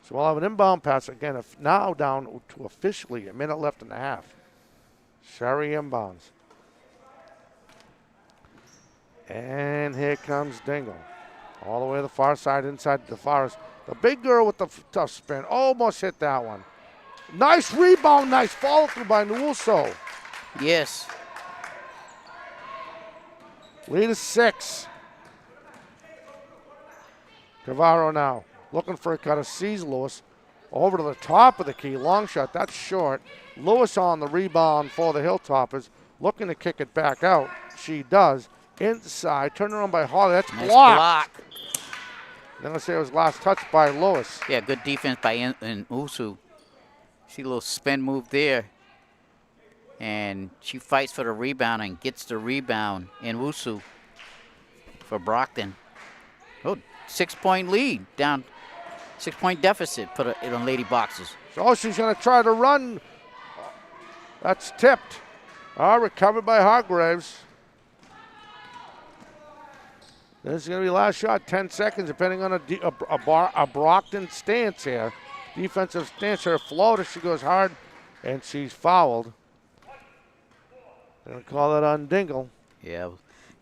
So we'll have an inbound pass again, now down to officially a minute left in the half. Sherry inbounds. And here comes Dingle. All the way to the far side, inside the forest. The big girl with the tough spin almost hit that one. Nice rebound, nice follow through by Nuuso. Yes. Lead is 6. Cavaro now looking for a cutter, sees Lewis. Over to the top of the key, long shot, that's short. Lewis on the rebound for the Hilltoppers, looking to kick it back out. She does. Inside, turned around by Hawley, that's Nice blocked. block. Then let's say it was last touch by Lewis. Yeah, good defense by Usu. See a little spin move there. And she fights for the rebound and gets the rebound in Usu for Brockton. Oh, 6-point lead, down 6-point deficit for the Lady Boxers. So she's going to try to run. That's tipped. Recovered by Hargraves. This is going to be last shot, 10 seconds, depending on a Brockton stance here. Defensive stance, her floater, she goes hard, and she's fouled. Going to call it on Dingle. Yeah,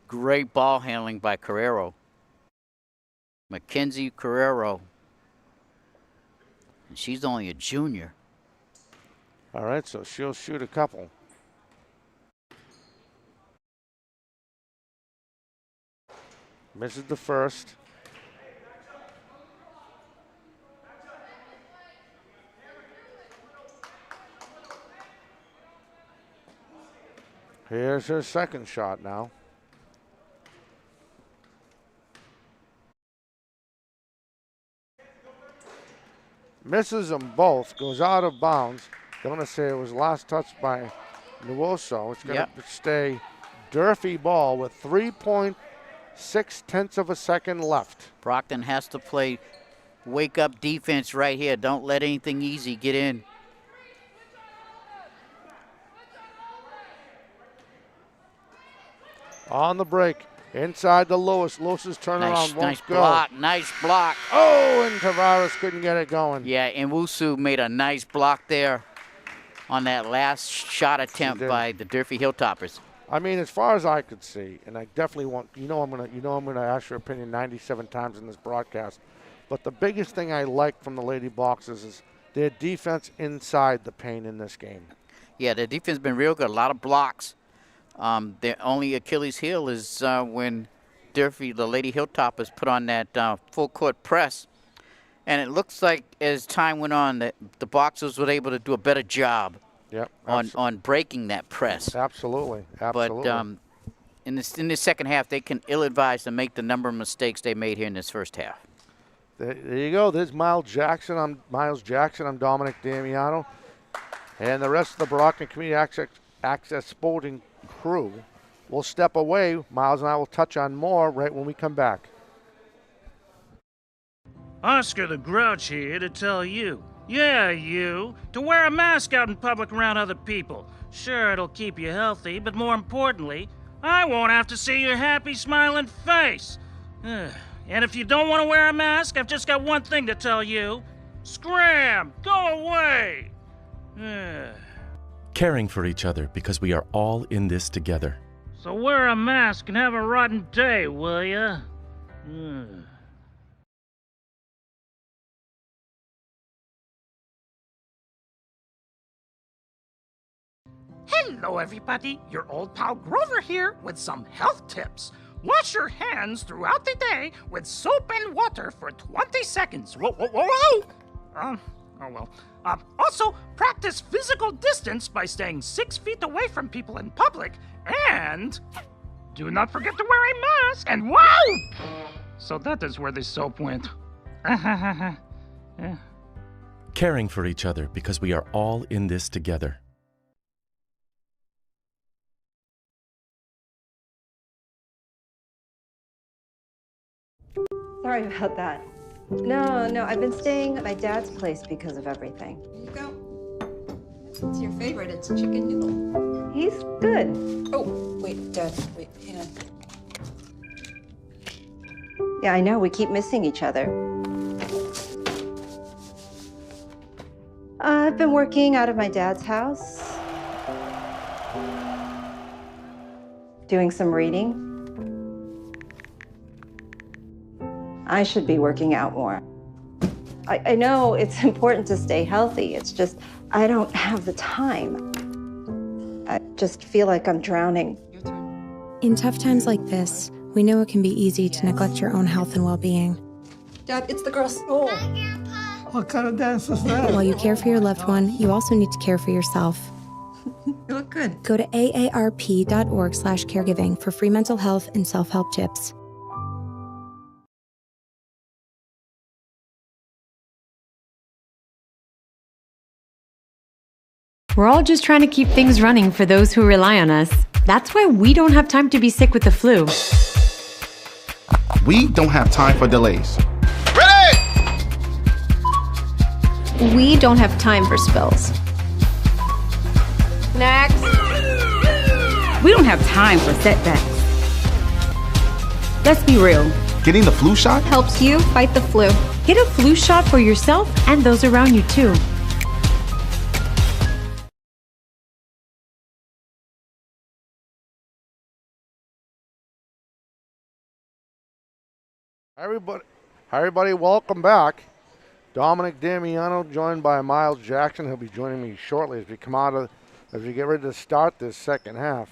great ball handling by Carrero. Mackenzie Carrero. And she's only a junior. All right, so she'll shoot a couple. Misses the first. Here's her second shot now. Misses them both, goes out of bounds. Don't want to say it was last touched by Nuoso. It's going to stay Durfee ball with 3.6 of a second left. Brockton has to play wake-up defense right here. Don't let anything easy get in. On the break, inside to Lewis. Lewis's turnaround won't go. Nice block. Oh, and Tavares couldn't get it going. Yeah, and Wusu made a nice block there on that last shot attempt by the Durfee Hilltoppers. I mean, as far as I could see, and I definitely want, I'm gonna ask your opinion 97 times in this broadcast, but the biggest thing I like from the Lady Boxers is their defense inside the paint in this game. Yeah, their defense has been real good. A lot of blocks. Their only Achilles heel is when Durfee, the Lady Hilltoppers, put on that full court press. And it looks like as time went on that the Boxers were able to do a better job Yep. on breaking that press. Absolutely. Absolutely. But in this second half, they can ill-advised to make the number of mistakes they made here in this first half. There you go. There's Miles Jackson. I'm Dominic Damiano. And the rest of the Brockton Community Access Sporting crew will step away. Miles and I will touch on more right when we come back. Oscar the Grouch here to tell you, yeah, you, to wear a mask out in public around other people. Sure, it'll keep you healthy, but more importantly, I won't have to see your happy, smiling face. And if you don't want to wear a mask, I've just got one thing to tell you. Scram! Go away! Caring for each other because we are all in this together. So wear a mask and have a rotten day, will ya? Hello, everybody. Your old pal Grover here with some health tips. Wash your hands throughout the day with soap and water for 20 seconds. Whoa, whoa, whoa, whoa! Oh well. Also, practice physical distance by staying 6 feet away from people in public, and do not forget to wear a mask. And wow! So that is where the soap went. Caring for each other because we are all in this together. Sorry about that. No, I've been staying at my dad's place because of everything. There you go. It's your favorite. It's chicken noodle. He's good. Oh, wait, Dad. Wait, hang on. Yeah, I know. We keep missing each other. I've been working out of my dad's house. Doing some reading. I should be working out more. I know it's important to stay healthy. It's just, I don't have the time. I just feel like I'm drowning. Your turn. In tough times like this, we know it can be easy to neglect your own health and well-being. Dad, it's the girls. Oh. What kind of dance is that? While you care for your loved one, you also need to care for yourself. You look good. Go to aarp.org/caregiving for free mental health and self-help tips. We're all just trying to keep things running for those who rely on us. That's why we don't have time to be sick with the flu. We don't have time for delays. We don't have time for spills. Next. We don't have time for setbacks. Let's be real. Getting the flu shot helps you fight the flu. Get a flu shot for yourself and those around you too. Everybody, welcome back. Dominic Damiano joined by Miles Jackson. He'll be joining me shortly as we get ready to start this second half.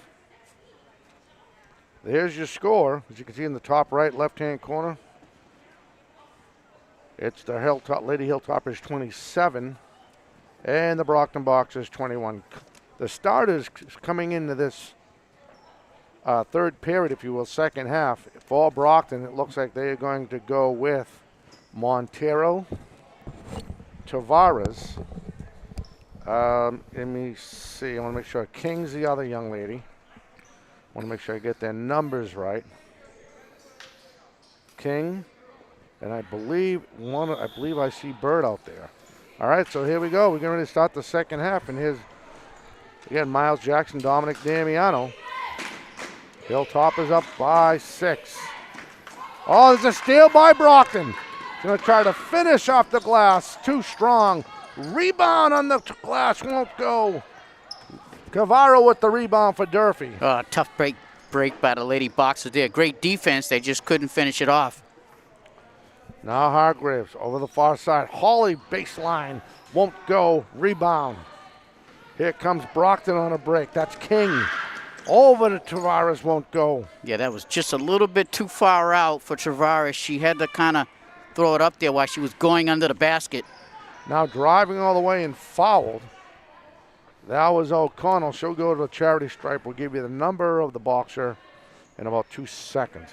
There's your score, as you can see in the top right, left-hand corner. It's the Lady Hilltoppers 27, and the Brockton Boxers 21. The starters coming into this third period, if you will, second half. For Brockton, it looks like they are going to go with Montero, Tavares. Let me see. I want to make sure King's the other young lady. I want to make sure I get their numbers right. King, and I believe I see Bird out there. All right, so here we go. We're getting ready to start the second half, and here's again Miles Jackson, Dominic Damiano. Hilltoppers up by 6. Oh, there's a steal by Brockton. Going to try to finish off the glass. Too strong. Rebound on the glass. Won't go. Cavaro with the rebound for Durfee. Tough break by the Lady Boxers there. Great defense. They just couldn't finish it off. Now Hargraves over the far side. Hawley baseline. Won't go. Rebound. Here comes Brockton on a break. That's King. Over to Tavares, won't go. Yeah, that was just a little bit too far out for Tavares. She had to kind of throw it up there while she was going under the basket. Now driving all the way and fouled. That was O'Connell. She'll go to the charity stripe. We'll give you the number of the boxer in about 2 seconds.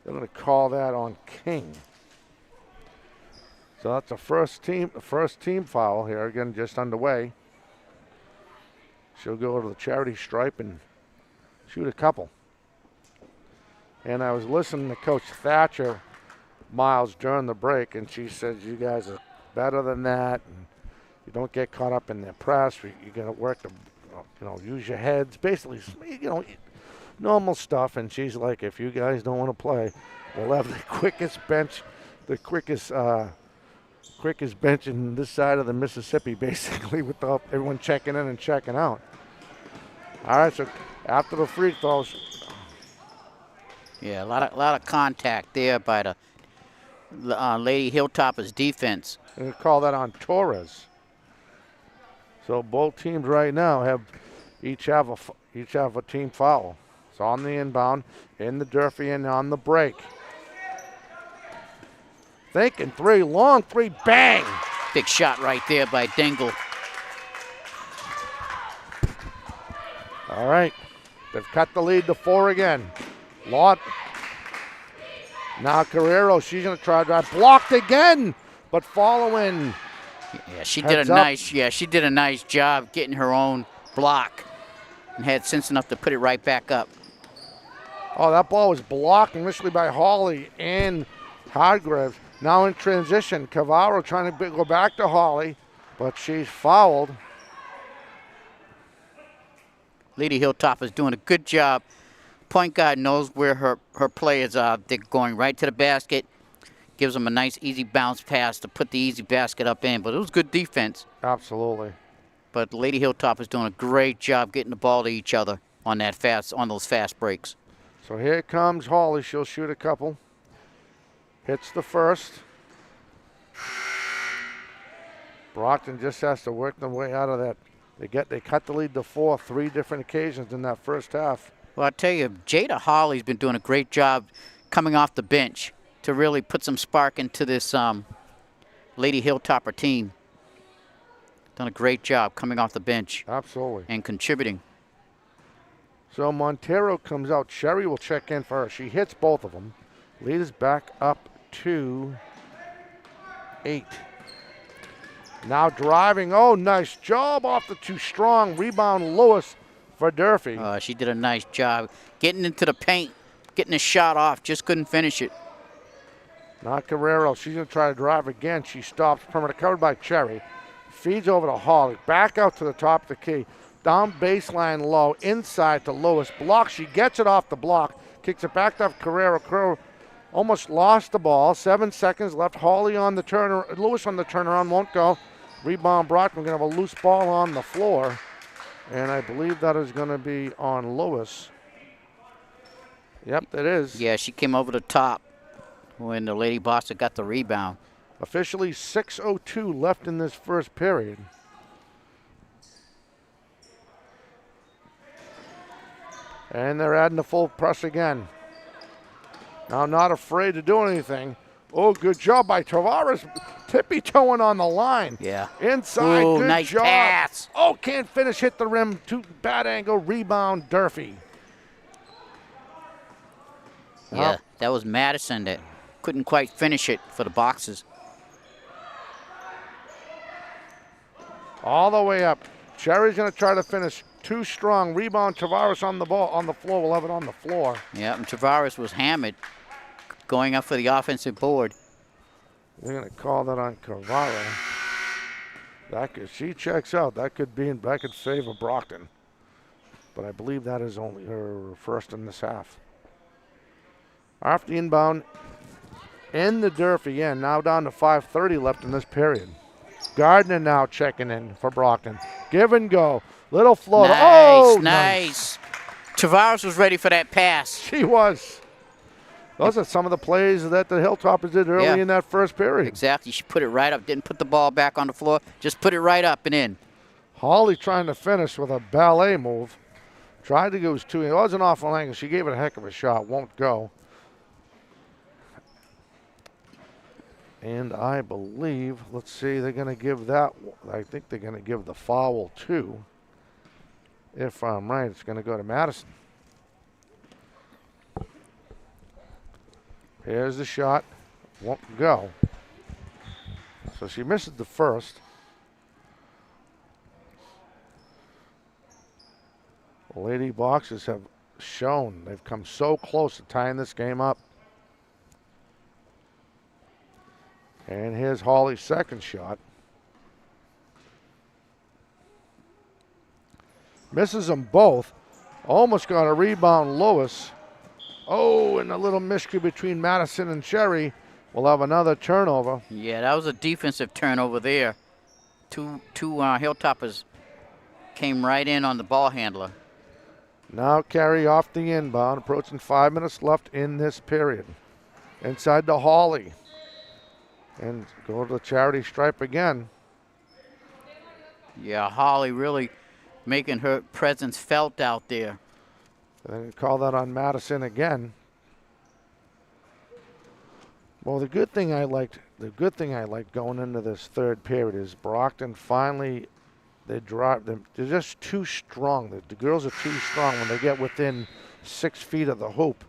They're going to call that on King. So that's the first team foul here. Again, just underway. She'll go to the charity stripe and shoot a couple. And I was listening to Coach Thatcher, Miles, during the break, and she says, you guys are better than that. And you don't get caught up in their press. You got to work to, use your heads. Basically, normal stuff. And she's like, if you guys don't want to play, we'll have the quickest bench, the quickest bench in this side of the Mississippi, basically, with everyone checking in and checking out. All right, so after the free throws. Yeah, a lot of contact there by the Lady Hilltoppers defense. And call that on Torres. So both teams right now each have a team foul. It's on the inbound, in the Durfee, and on the break. Thinking three, long three, bang! Big shot right there by Dingle. All right, they've cut the lead to 4 again. Lott. Now Carrero, she's gonna try to drive. Blocked again, but following. Yeah, she did a nice job getting her own block and had sense enough to put it right back up. Oh, that ball was blocked initially by Holly and Hargreaves. Now in transition, Cavaro trying to go back to Holly, but she's fouled. Lady Hilltopper's doing a good job. Point guard knows where her players are. They're going right to the basket. Gives them a nice easy bounce pass to put the easy basket up in. But it was good defense. Absolutely. But Lady Hilltopper's doing a great job getting the ball to each other on those fast breaks. So here comes Holly. She'll shoot a couple. Hits the first. Brockton just has to work their way out of that. They cut the lead to 4, 3 different occasions in that first half. Well, I tell you, Jada Holly's been doing a great job coming off the bench to really put some spark into this Lady Hilltopper team. Done a great job coming off the bench. Absolutely. And contributing. So Montero comes out. Sherry will check in for her. She hits both of them. Lead is back up to 8. Now driving. Oh, nice job off the too strong. Rebound Lewis for Durfee. She did a nice job getting into the paint, getting a shot off. Just couldn't finish it. Now Carrero. She's going to try to drive again. She stops. Perimeter covered by Cherry. Feeds over to Holly. Back out to the top of the key. Down baseline low. Inside to Lewis. Block. She gets it off the block. Kicks it back to Carrero. Carrero almost lost the ball. 7 seconds left. Holly on the turner. Lewis on the turnaround. Won't go. Rebound Brockton. We're going to have a loose ball on the floor. And I believe that is going to be on Lewis. Yep, it is. Yeah, she came over the top when the Lady Boston got the rebound. Officially 6:02 left in this first period. And they're adding the full press again. Now not afraid to do anything. Oh, good job by Tavares. Tippy-toeing on the line. Yeah. Inside, ooh, good nice job. Pass. Oh, can't finish, hit the rim. Too bad angle, rebound, Durfee. Yeah, that was Madison that couldn't quite finish it for the Boxers. All the way up. Cherry's going to try to finish. Too strong. Rebound, Tavares on the ball, on the floor. We'll have it on the floor. Yeah, and Tavares was hammered going up for the offensive board. They're going to call that on Carvalho. She checks out. That could favor Brockton. But I believe that is only her first in this half. Off the inbound in the Durfee end. Now down to 5:30 left in this period. Gardner now checking in for Brockton. Give and go. Little float. Nice, oh, nice. Tavares was ready for that pass. She was. Those are some of the plays that the Hilltoppers did early in that first period. Exactly. She put it right up. Didn't put the ball back on the floor. Just put it right up and in. Holly trying to finish with a ballet move. Tried to go it was an awful angle. She gave it a heck of a shot. Won't go. And I believe, let's see, they're going to give that, I think they're going to give the foul too. If I'm right, it's going to go to Madison. Here's the shot. Won't go. So she misses the first. The Lady Boxers have shown they've come so close to tying this game up. And here's Holly's second shot. Misses them both. Almost got a rebound, Lewis. Oh, and a little mystery between Madison and Sherry. We'll have another turnover. Yeah, that was a defensive turnover there. Two Hilltoppers came right in on the ball handler. Now carry off the inbound, approaching 5 minutes left in this period. Inside to Holly. And go to the charity stripe again. Yeah, Holly really making her presence felt out there. And then call that on Madison again. Well, the good thing I liked going into this third period is Brockton finally, they're just too strong. The girls are too strong when they get within 6 feet of the hoop,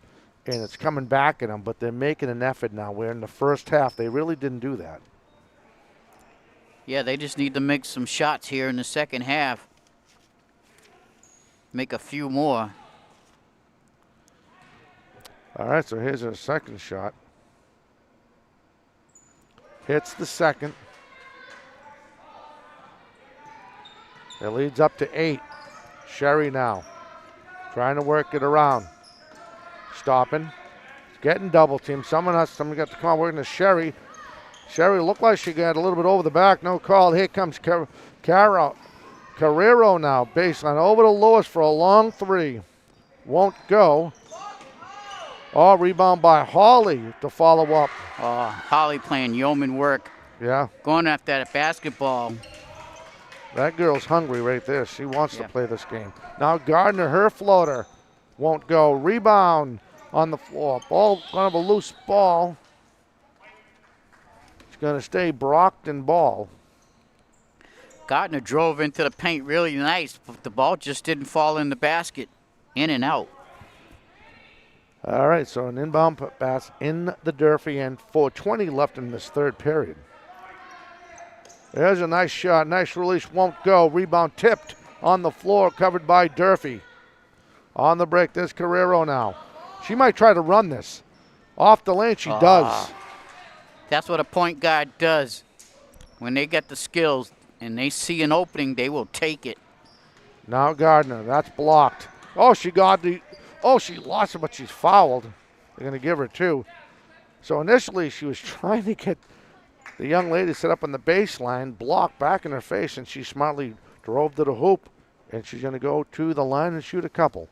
and it's coming back at them, but they're making an effort now, where in the first half they really didn't do that. Yeah, they just need to make some shots here in the second half. Make a few more. All right, so here's our second shot. Hits the second. It leads up to 8. Sherry now trying to work it around. Stopping. Getting double teamed. Someone got to come on working to Sherry. Sherry looked like she got a little bit over the back. No call. Here comes Carrero now. Baseline over to Lewis for a long three. Won't go. Oh, rebound by Holly to follow up. Holly playing yeoman work. Yeah. Going after that basketball. That girl's hungry right there. She wants to play this game. Now Gardner, her floater won't go. Rebound on the floor. Ball, kind of a loose ball. It's going to stay Brockton ball. Gardner drove into the paint really nice, but the ball just didn't fall in the basket. In and out. All right, so an inbound pass in the Durfee end. 4:20 left in this third period. There's a nice shot. Nice release. Won't go. Rebound tipped on the floor, covered by Durfee. On the break, there's Carrero now. She might try to run this. Off the lane, she does. That's what a point guard does. When they get the skills and they see an opening, they will take it. Now Gardner, that's blocked. Oh, she lost it, but she's fouled. They're going to give her 2. So initially, she was trying to get the young lady set up on the baseline, blocked back in her face, and she smartly drove to the hoop, and she's going to go to the line and shoot a couple.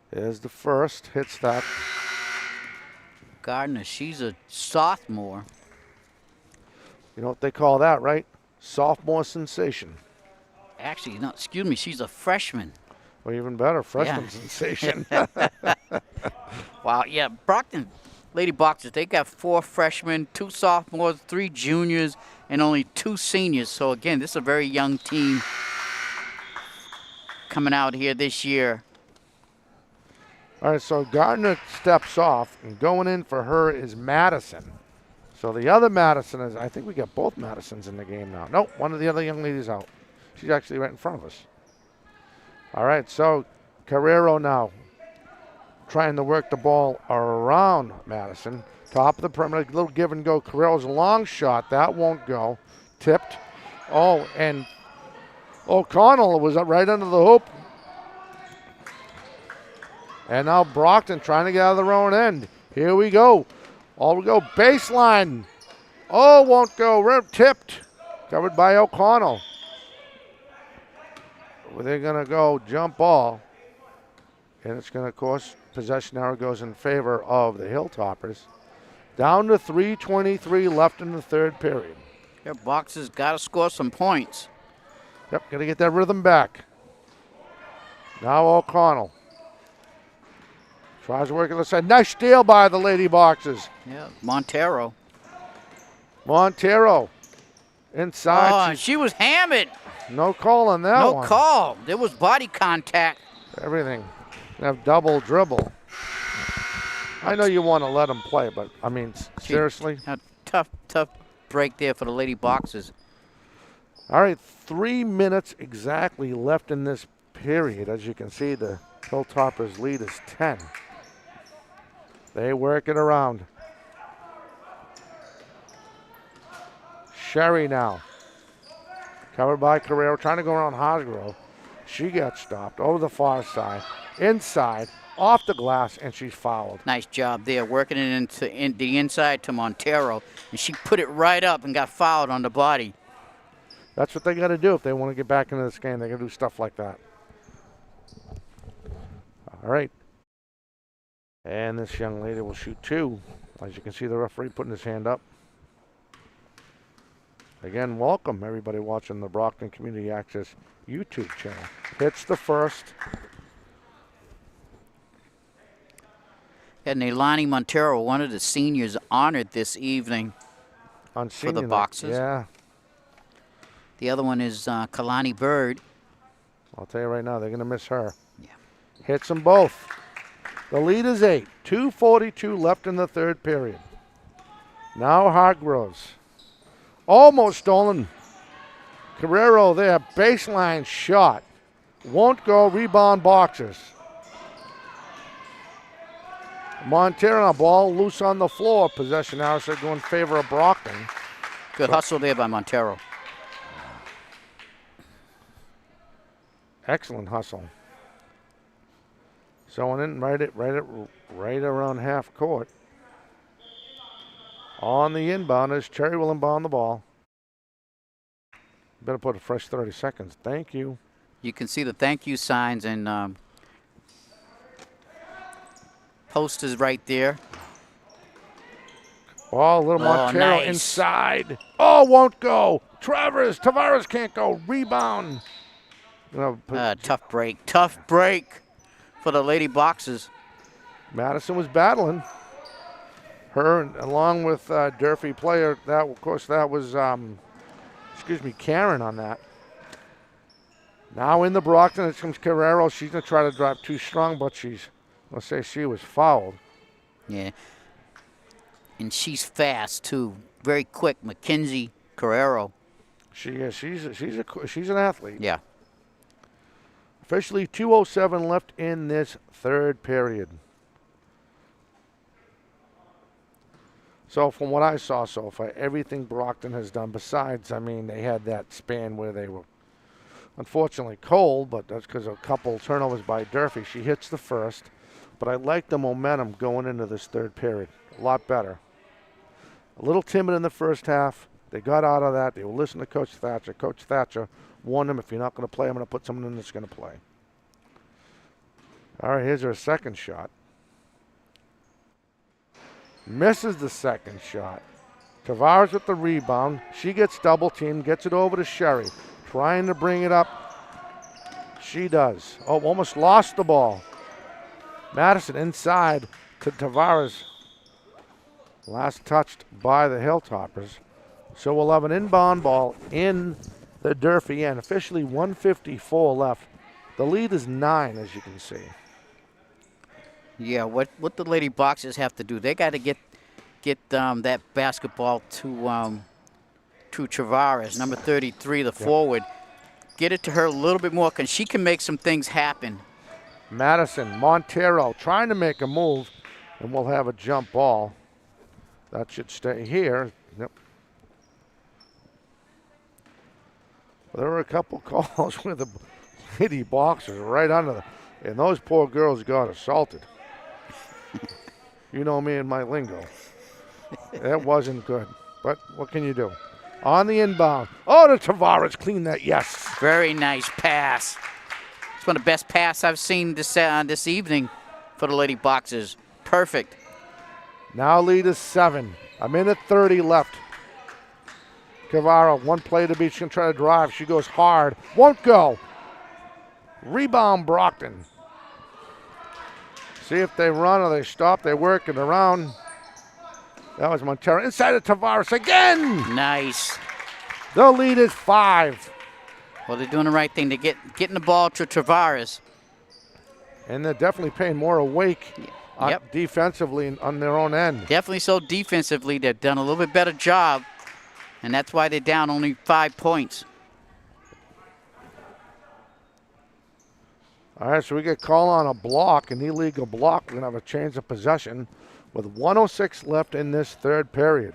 There's the first, hits that. Gardner, she's a sophomore. You know what they call that, right? Sophomore sensation. Actually, no, excuse me, she's a freshman. Well, even better, freshman sensation. Wow, yeah, Brockton Lady Boxers, they got 4 freshmen, 2 sophomores, 3 juniors, and only 2 seniors. So again, this is a very young team coming out here this year. All right, so Gardner steps off, and going in for her is Madison. So the other Madison is, I think we got both Madisons in the game now. Nope, one of the other young ladies out. She's actually right in front of us. All right, so Carrero now trying to work the ball around Madison. Top of the perimeter, little give and go. Carrero's long shot, that won't go. Tipped. Oh, and O'Connell was right under the hoop. And now Brockton trying to get out of their own end. Here we go. We go. Baseline. Oh, won't go. Tipped. Covered by O'Connell. They're going to go jump ball. And it's going to, of course, possession arrow goes in favor of the Hilltoppers. Down to 3:23 left in the third period. Yeah, Boxers got to score some points. Yep, got to get that rhythm back. Now O'Connell. Tries to work on the side. Nice steal by the Lady Boxers. Yeah, Montero. Montero. Inside. Oh, she was hammered. No call on that one. No call. There was body contact. Everything. Have double dribble. I know you want to let them play, but, I mean, seriously. A tough break there for the Lady Boxers. All right, 3 minutes exactly left in this period. As you can see, the Hilltoppers lead is 10. They work it around. Sherry now. Covered by Carrero, trying to go around Hosgrove. She gets stopped over the far side, inside, off the glass, and she's fouled. Nice job there, working it into the inside to Montero, and she put it right up and got fouled on the body. That's what they got to do if they want to get back into this game. They got to do stuff like that. All right. And this young lady will shoot 2. As you can see, the referee putting his hand up. Again, welcome everybody watching the Brockton Community Access YouTube channel. Hits the first. And Neilani Montero, one of the seniors, honored this evening on for the Boxers. Yeah. The other one is Kalani Bird. I'll tell you right now, they're going to miss her. Yeah. Hits them both. The lead is 8. 2:42 left in the third period. Now Hargroves. Almost stolen. Carrero there, baseline shot. Won't go, rebound Boxers. Montero ball loose on the floor. Possession now should go in favor of Brockton. Good hustle there by Montero. Excellent hustle. So in right around half court. On the inbound as Cherry will inbound the ball. Better put a fresh 30 seconds. Thank you. You can see the thank you signs and posters right there. Oh, little Montero nice. Inside. Oh, won't go. Tavares can't go. Rebound. Tough break. Tough break for the Lady Boxers. Madison was battling. Her, along with Durfee player, that was, Karen on that. Now in the Brockton, it comes Carrero. She's going to try to drive too strong, but let's say she was fouled. Yeah. And she's fast, too. Very quick. Mackenzie Carrero. She is. She's an athlete. Yeah. Officially 2:07 left in this third period. So from what I saw so far, everything Brockton has done besides, they had that span where they were unfortunately cold, but that's because of a couple turnovers by Durfee. She hits the first, but I like the momentum going into this third period. A lot better. A little timid in the first half. They got out of that. They were listening to Coach Thatcher. Coach Thatcher warned them, if you're not going to play, I'm going to put someone in that's going to play. All right, here's her second shot. Misses the second shot. Tavares with the rebound. She gets double teamed, gets it over to Sherry. Trying to bring it up. She does. Oh, almost lost the ball. Madison inside to Tavares. Last touched by the Hilltoppers. So we'll have an inbound ball in the Durfee end. Officially 1:54 left. The lead is 9, as you can see. Yeah, what the Lady Boxers have to do, they got to get that basketball to Tavares, number 33, the forward. Get it to her a little bit more, because she can make some things happen. Madison, Montero trying to make a move, and we'll have a jump ball. That should stay here. Yep. Well, there were a couple calls with the Lady Boxers right under and those poor girls got assaulted. You know me and my lingo. That wasn't good, but what can you do? On the inbound. Oh, the Tavares cleaned that, yes. Very nice pass. It's one of the best passes I've seen this evening for the Lady Boxers. Perfect. Now lead is 7. A minute 30 left. Cavaro, one play to beat. She's going to try to drive. She goes hard. Won't go. Rebound, Brockton. See if they run or they stop. They're working around. That was Montero. Inside of Tavares again. Nice. The lead is 5. Well, they're doing the right thing. They're getting the ball to Tavares. And they're definitely paying more awake defensively on their own end. Definitely so defensively. They've done a little bit better job. And that's why they're down only 5 points. All right, so we get called on a block, an illegal block. We're going to have a change of possession with 1:06 left in this third period.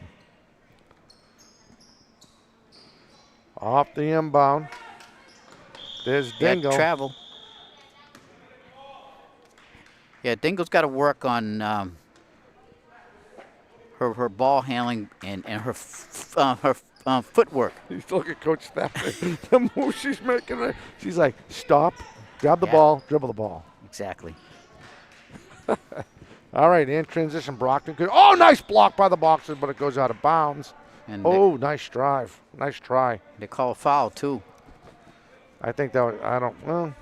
Off the inbound. There's Dingle. Travel. Yeah, Dingle's got to work on her ball handling and her footwork. You look at Coach Stafford. The move she's making, she's like, stop, grab the ball, dribble the ball. Exactly. All right, in transition, Brockton. Oh, nice block by the Boxers, but it goes out of bounds. And nice drive. Nice try. They call a foul, too. I think that was,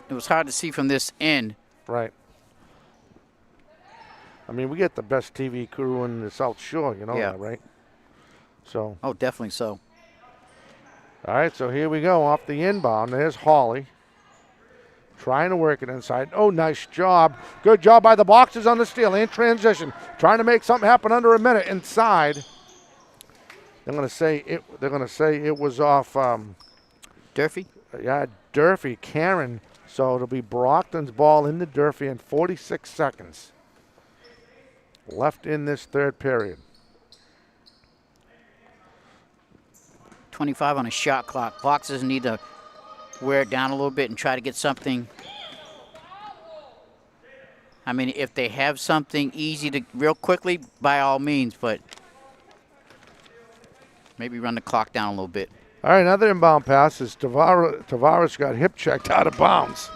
it was hard to see from this end. Right. I mean, we get the best TV crew in the South Shore, you know that, right? So. Oh, definitely so. All right, so here we go off the inbound. There's Hawley trying to work it inside. Oh, nice job. Good job by the Boxers on the steal in transition. Trying to make something happen under a minute inside. They're going to say it was off Durfee? Yeah, Durfee, Karen. So it'll be Brockton's ball into Durfee in 46 seconds left in this third period. 25 on a shot clock. Boxers need to wear it down a little bit and try to get something. I mean, if they have something easy to real quickly, by all means, but maybe run the clock down a little bit. All right, another inbound pass is Tavares got hip checked out of bounds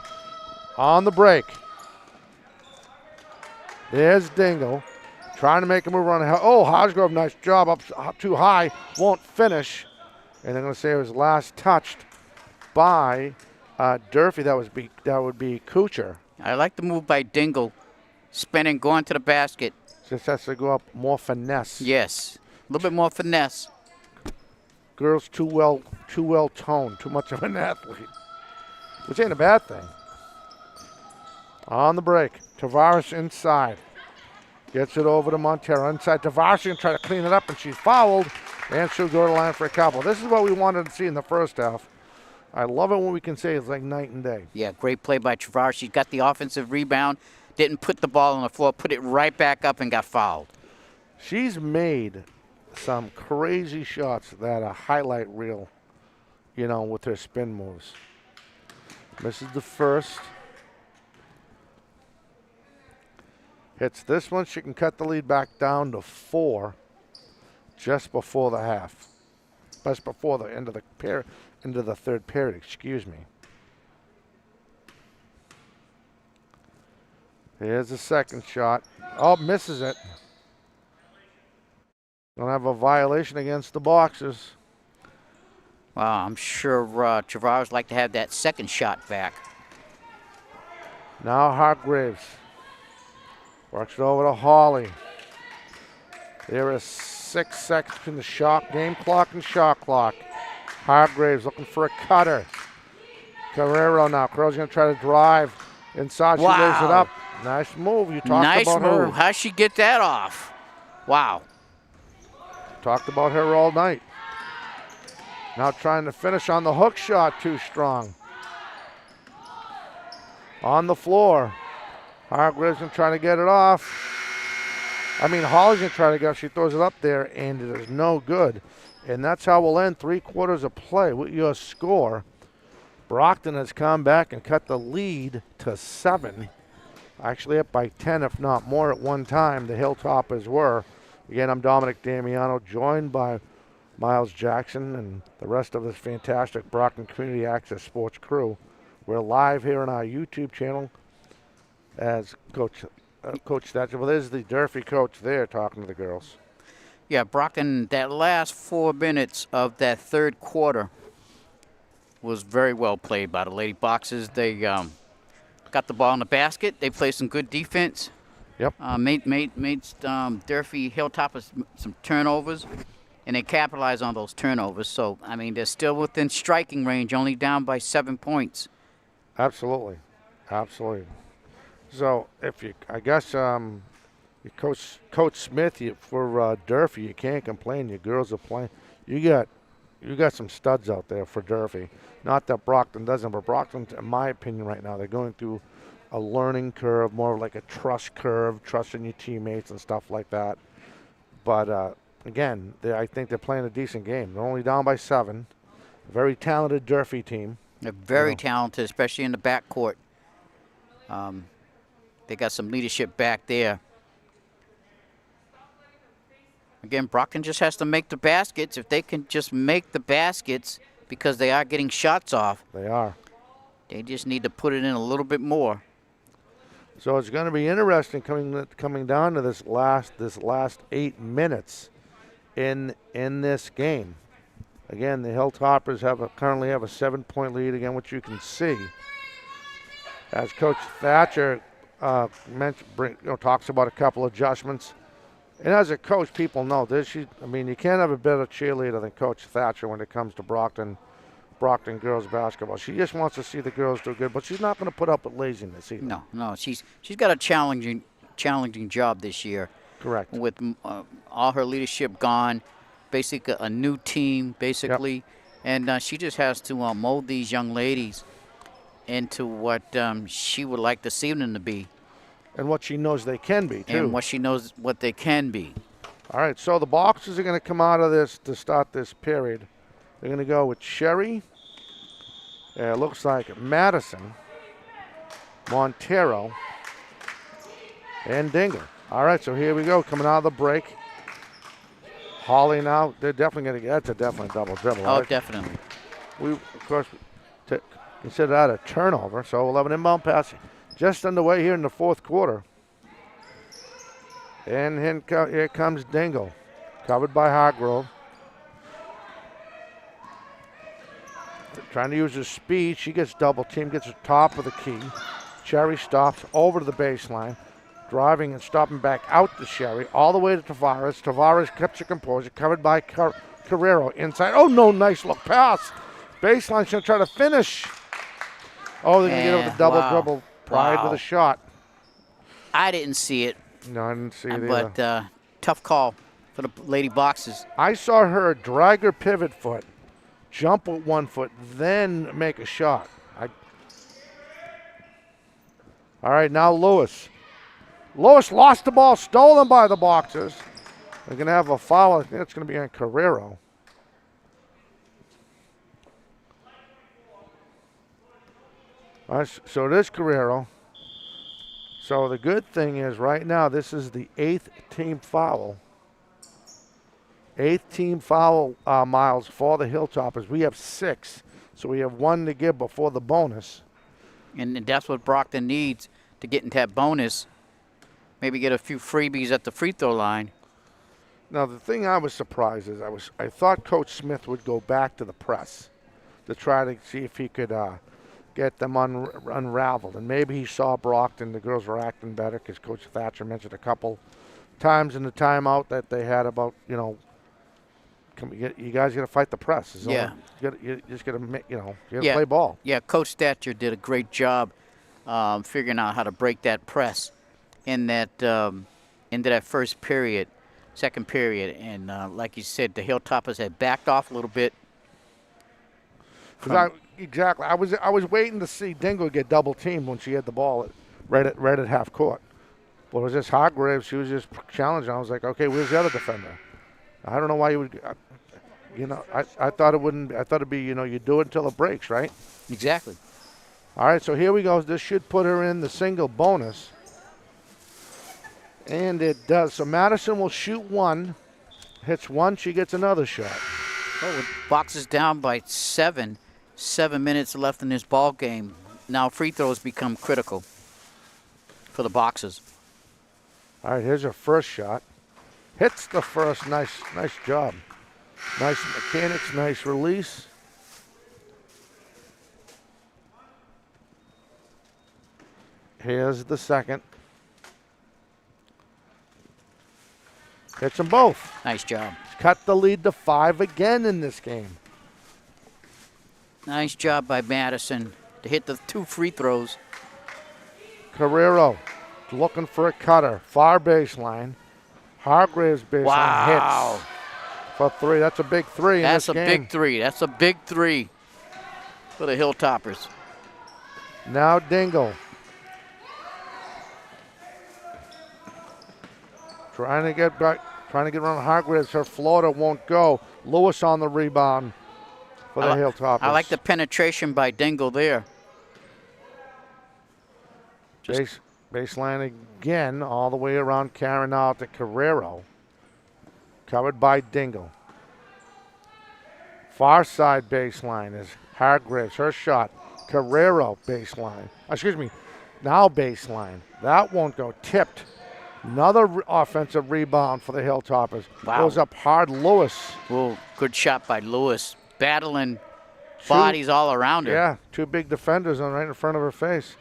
on the break. There's Dingle trying to make a move around. Oh, Hodgegrove, nice job up too high, won't finish. And they're going to say it was last touched by Durfee. That would be Kuchar. I like the move by Dingle, spinning, going to the basket. Just has to go up more finesse. Yes, a little bit more finesse. Girls too well toned, too much of an athlete, which ain't a bad thing. On the break, Tavares inside. Gets it over to Montero. Inside, Tavares can try to clean it up, and she's fouled, and she'll go to the line for a couple. This is what we wanted to see in the first half. I love it when we can say it's like night and day. Yeah, great play by Tavares. She got the offensive rebound, didn't put the ball on the floor, put it right back up and got fouled. She's made some crazy shots that are highlight reel, with her spin moves. This is the first. Hits this one. She can cut the lead back down to 4 just before the half. Just before the end of the third period, excuse me. Here's the second shot. Oh, misses it. Gonna have a violation against the Boxers. Wow, I'm sure Tavares would like to have that second shot back. Now Hargraves works it over to Hawley. There is 6 seconds between the game clock and shot clock. Hargraves looking for a cutter. Carrero now. Carrero's going to try to drive inside. She lays it up. Nice move. You talked about her. Nice move. How'd she get that off? Wow. Talked about her all night. Now trying to finish on the hook shot, too strong. On the floor. Hargraves going to try to get it off. Hawley's going to try to get it off. She throws it up there, and it is no good. And that's how we'll end 3 quarters of play with your score. Brockton has come back and cut the lead to 7. Actually up by 10, if not more at one time, the Hilltoppers were. Again, I'm Dominic Damiano, joined by Miles Jackson and the rest of this fantastic Brockton Community Access Sports crew. We're live here on our YouTube channel as Coach Thatcher. Well, there's the Durfee coach there talking to the girls. Yeah, Brockton, that last 4 minutes of that third quarter, was very well played by the Lady Boxers. They got the ball in the basket. They played some good defense. Yep. Made Durfee Hilltoppers some turnovers, and they capitalized on those turnovers. So, I mean, they're still within striking range, only down by 7 points. Absolutely. Absolutely. So, I guess Coach Smith, for Durfee, you can't complain. Your girls are playing. You got some studs out there for Durfee. Not that Brockton doesn't, but Brockton, in my opinion, right now, they're going through a learning curve, more like a trust curve, trusting your teammates and stuff like that. But again, I think they're playing a decent game. They're only down by 7. Very talented Durfee team. They're very talented, especially in the backcourt. They got some leadership back there. Again, Brockton just has to make the baskets. If they can just make the baskets, because they are getting shots off. They are. They just need to put it in a little bit more. So it's going to be interesting coming down to this last 8 minutes in this game. Again, the Hilltoppers currently have a 7-point lead again, which you can see. As Coach Thatcher talks about a couple adjustments. And as a coach, people know this. You can't have a better cheerleader than Coach Thatcher when it comes to Brockton girls basketball. She just wants to see the girls do good, but she's not going to put up with laziness either. No, she's got a challenging job this year. Correct. With all her leadership gone, basically a new team, basically, yep. And she just has to mold these young ladies into what she would like to see them to be. And what she knows they can be, too. And what she knows what they can be. All right, so the Boxers are going to come out of this to start this period. They're going to go with Sherry. It looks like Madison, Montero, and Dingle. All right, so here we go, coming out of the break. Holly now, they're definitely going to get, that's a definite double dribble. Oh, right? definitely. We, of course, consider that a turnover, so we'll have an inbound pass just underway here in the fourth quarter. And here comes Dingle, covered by Hargrove. Trying to use her speed. She gets double teamed, gets the top of the key. Sherry stops over to the baseline, driving and stopping back out to Sherry, all the way to Tavares. Tavares kept her composure, covered by Carrero inside. Oh, no, nice look pass. Baseline, she'll try to finish. Oh, they're going to get over the double dribble prior to the shot. I didn't see it. No, I didn't see it either. But tough call for the Lady Boxers. I saw her drag her pivot foot, jump with 1 foot, then make a shot. All right, now Lewis. Lewis lost the ball, stolen by the Boxers. They're going to have a foul. I think it's going to be on Carrero. All right, so it is Carrero. So the good thing is right now this is the 8th team foul. 8th team foul, Miles, for the Hilltoppers. We have 6, so we have 1 to give before the bonus. And that's what Brockton needs to get into that bonus. Maybe get a few freebies at the free throw line. Now the thing I was surprised is I thought Coach Smith would go back to the press to try to see if he could get them unraveled. And maybe he saw Brockton, the girls were acting better, because Coach Thatcher mentioned a couple times in the timeout that they had about, you guys got to fight the press. Yeah. You just got to, play ball. Yeah, Coach Thatcher did a great job figuring out how to break that press in that into that second period. And like you said, the Hilltoppers had backed off a little bit. Exactly. I was waiting to see Dingle get double teamed when she had the ball right at half court. But it was just Hargrave. She was just challenging. I was like, okay, where's the other defender? I don't know why you would. I thought it wouldn't. I thought it'd be. You do it until it breaks, right? Exactly. All right. So here we go. This should put her in the single bonus, and it does. So Madison will shoot 1, hits 1. She gets another shot. Oh, Boxers down by 7. 7 minutes left in this ball game. Now free throws become critical for the Boxers. All right, here's her first shot. Hits the first. Nice job. Nice mechanics, nice release. Here's the second. Hits them both. Nice job. Cut the lead to 5 again in this game. Nice job by Madison to hit the 2 free throws. Carrero looking for a cutter. Far baseline. Hargraves baseline hits for 3. That's a big 3 in That's this a game. big 3. That's a big 3 for the Hilltoppers. Now Dingle. Trying to get back, trying to get around Hargraves. Her floater won't go. Lewis on the rebound for the Hilltoppers. I like the penetration by Dingle there. Baseline again, all the way around Karen out to Carrero. Covered by Dingle. Far side baseline is Hargraves. Her shot. Carrero baseline. Excuse me. Now baseline. That won't go. Tipped. Another offensive rebound for the Hilltoppers. Wow. Goes up hard. Lewis. Whoa, good shot by Lewis. Battling bodies all around her. Yeah, 2 big defenders on right in front of her face.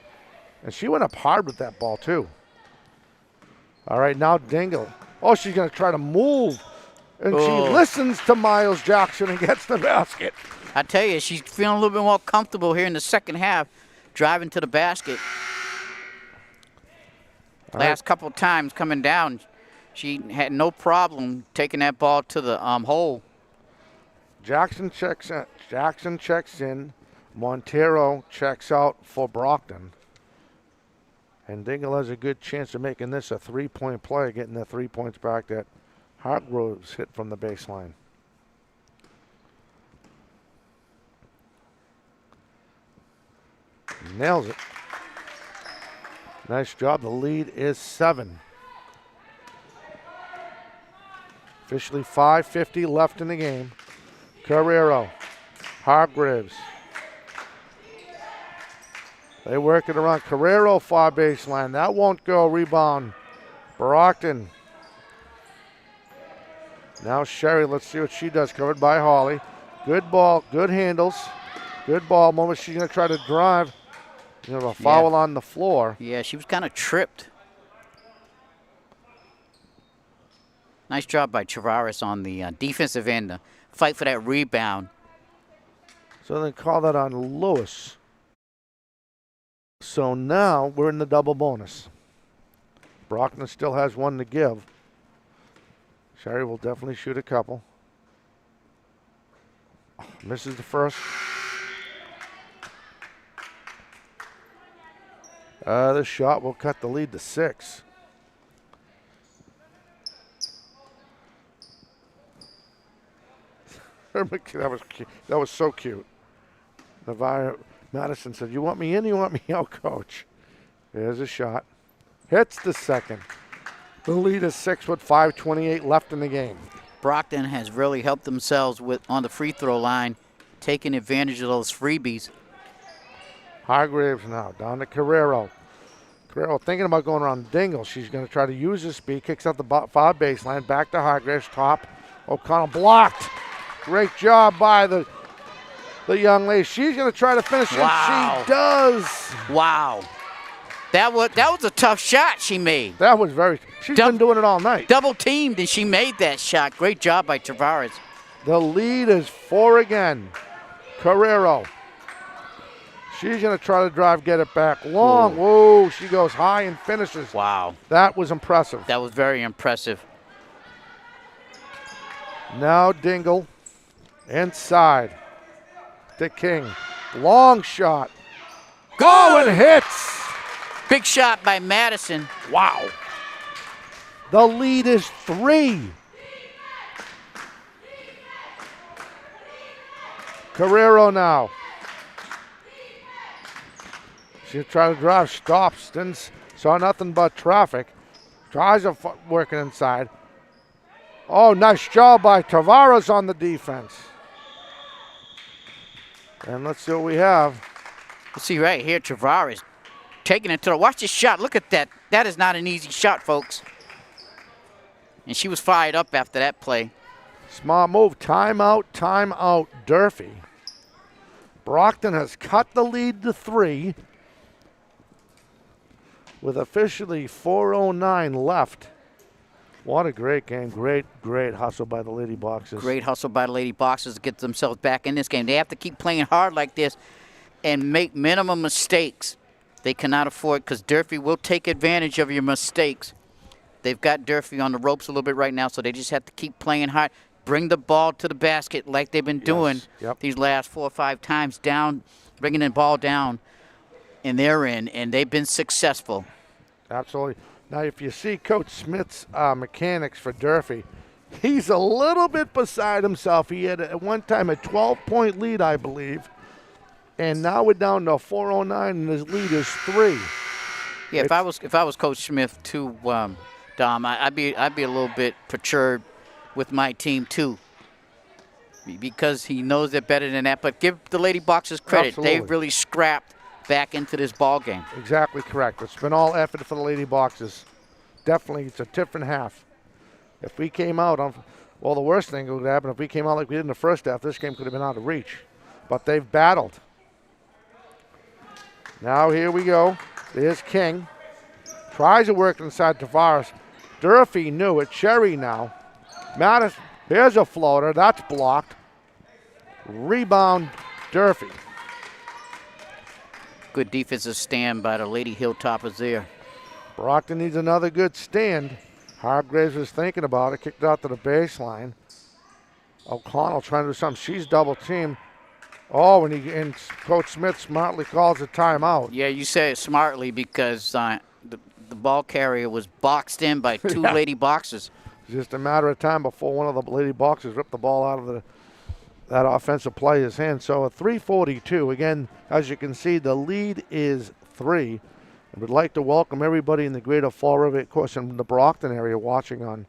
And she went up hard with that ball, too. All right, now Dingle. Oh, she's going to try to move. And she listens to Miles Jackson and gets the basket. I tell you, she's feeling a little bit more comfortable here in the second half, driving to the basket. Last couple of times coming down, she had no problem taking that ball to the hole. Jackson checks in. Montero checks out for Brockton. And Dingle has a good chance of making this a 3-point play, getting the 3 points back that Hargroves hit from the baseline. Nails it. Nice job. The lead is 7. Officially 5:50 left in the game. Carrero, Hargraves. They work it around. Carrero far baseline. That won't go. Rebound. Brockton. Now Sherry. Let's see what she does. Covered by Holly. Good ball. Good handles. Good ball. Moment she's going to try to drive. You have a foul on the floor. Yeah, she was kind of tripped. Nice job by Travaris on the defensive end to fight for that rebound. So they call that on Lewis. So now we're in the double bonus. Brockton still has 1 to give. Sherry will definitely shoot a couple. Misses the first. The shot will cut the lead to 6. That was cute. That was so cute. Madison said, "You want me in? You want me out, Coach?" There's a shot. Hits the second. The lead is 6 with 5:28 left in the game. Brockton has really helped themselves on the free throw line, taking advantage of those freebies. Hargraves now down to Carrero. Carrero thinking about going around Dingle. She's going to try to use the speed. Kicks out the far baseline. Back to Hargraves. Top. O'Connell blocked. Great job by the young lady. She's going to try to finish it. She does. Wow. That was a tough shot she made. That was she's been doing it all night. Double teamed and she made that shot. Great job by Travaris. The lead is 4 again. Carrero. She's going to try to drive, get it back. Long. Whoa, she goes high and finishes. Wow. That was impressive. That was very impressive. Now Dingle inside to King. Long shot. Go and hits. Big shot by Madison. Wow. The lead is 3. Carrero now. She'll try to drive, stops, didn't saw nothing but traffic. Tries to working inside. Oh, nice job by Tavares on the defense. And let's see what we have. Let's see right here, Tavares taking it to the. Watch this shot. Look at that. That is not an easy shot, folks. And she was fired up after that play. Smart move. Timeout, timeout, Durfee. Brockton has cut the lead to 3. with officially 4:09 left. What a great game. Great hustle by the Lady Boxers. Great hustle by the Lady Boxers to get themselves back in this game. They have to keep playing hard like this and make minimum mistakes. They cannot afford, because Durfee will take advantage of your mistakes. They've got Durfee on the ropes a little bit right now, so they just have to keep playing hard. Bring the ball to the basket like they've been doing these last 4 or 5 times down, bringing the ball down, and they're in, and they've been successful. Absolutely. Now, if you see Coach Smith's mechanics for Durfee, he's a little bit beside himself. He had at one time a 12-point lead, I believe, and now we're down to 4:09, and his lead is 3. Yeah, if I was Coach Smith too, Dom, I'd be a little bit perturbed with my team too, because he knows they're better than that. But give the Lady Boxers credit; Absolutely. they've really scrapped back into this ball game. Exactly correct. It's been all effort for the Lady Boxers. Definitely, it's a different half. If we came out on, well, the worst thing that would happen if we came out like we did in the first half, this game could have been out of reach. But they've battled. Now here we go. There's King. Tries to work inside Tavares. Durfee knew it. Cherry now. Madison. Here's a floater. That's blocked. Rebound, Durfee. Good defensive stand by the Lady Hilltoppers there. Brockton needs another good stand. Hargraves was thinking about it. Kicked out to the baseline. O'Connell trying to do something. She's double teamed. Oh, and Coach Smith smartly calls a timeout. Yeah, you say it smartly because the ball carrier was boxed in by 2 Lady Boxers. It's just a matter of time before one of the Lady Boxers ripped the ball out of that offensive player's hand. So a 3:42. Again, as you can see, the lead is 3. I would like to welcome everybody in the greater Fall River, of course, in the Brockton area watching on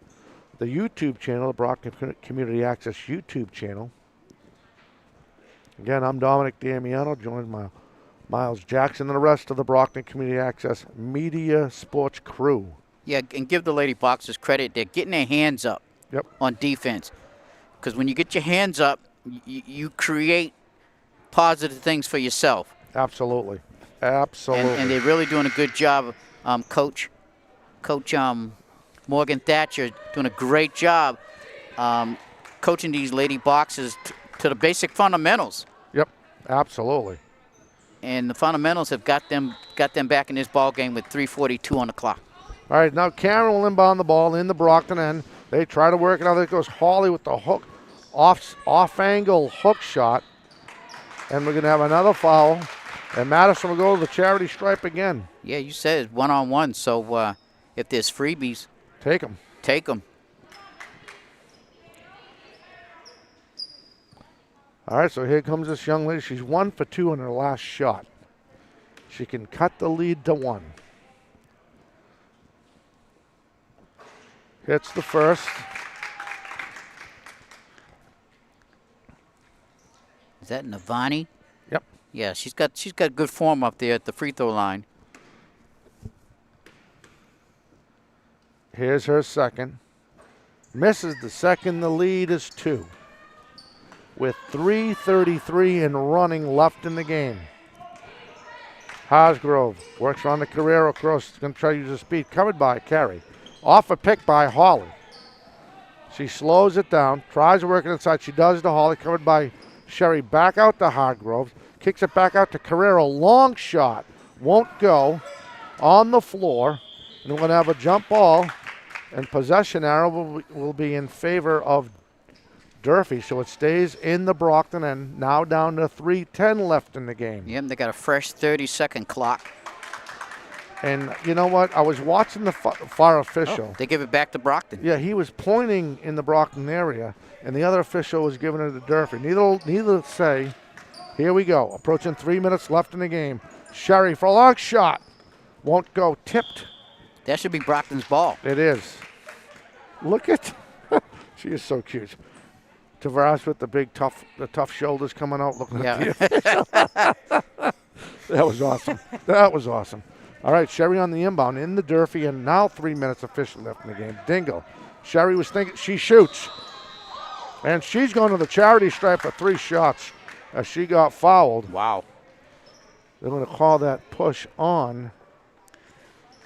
the YouTube channel, the Brockton Community Access YouTube channel. Again, I'm Dominic Damiano, joined by Miles Jackson and the rest of the Brockton Community Access Media Sports crew. Yeah, and give the Lady Boxers credit. They're getting their hands up on defense. Because when you get your hands up, you create positive things for yourself. Absolutely. Absolutely. And they're really doing a good job. Coach Morgan Thatcher doing a great job coaching these Lady Boxers to the basic fundamentals. Yep, absolutely. And the fundamentals have got them back in this ball game with 3:42 on the clock. All right, now Karen will inbound the ball in the Brockton end. They try to work it out. There goes Hawley with the hook, off-angle hook shot. And we're going to have another foul. And Madison will go to the charity stripe again. Yeah, you said it's one-on-one, so if there's freebies, take them. Take them. All right, so here comes this young lady. She's 1 for 2 on her last shot. She can cut the lead to 1. Hits the first. Is that Navani? Yep. Yeah, she's got good form up there at the free throw line. Here's her second. Misses the second. The lead is 2. With 3:33 and running left in the game. Hosgrove works on the Carrero cross. Going to try to use the speed. Covered by Carey. Off a pick by Hawley. She slows it down. Tries to work it inside. She does to Hawley. Covered by Sherry. Back out to Hargrove. Kicks it back out to Carrero. Long shot. Won't go. On the floor. And we're going to have a jump ball. And possession arrow will be in favor of Durfee. So it stays in the Brockton and now down to 3:10 left in the game. Yep, they got a fresh 30-second clock. And you know what? I was watching the far official. Oh, they give it back to Brockton. Yeah, he was pointing in the Brockton area, and the other official was giving it to Durfee. Neither say. Here we go. Approaching 3 minutes left in the game. Sherry for a long shot. Won't go. Tipped. That should be Brockton's ball. It is. Look at. She is so cute. Tavares with the tough shoulders coming out looking at you. That was awesome. That was awesome. All right, Sherry on the inbound in the Durfee, and now 3 minutes officially left in the game. Dingle. Sherry was thinking, she shoots. And she's going to the charity stripe for 3 shots as she got fouled. Wow. They're going to call that push on.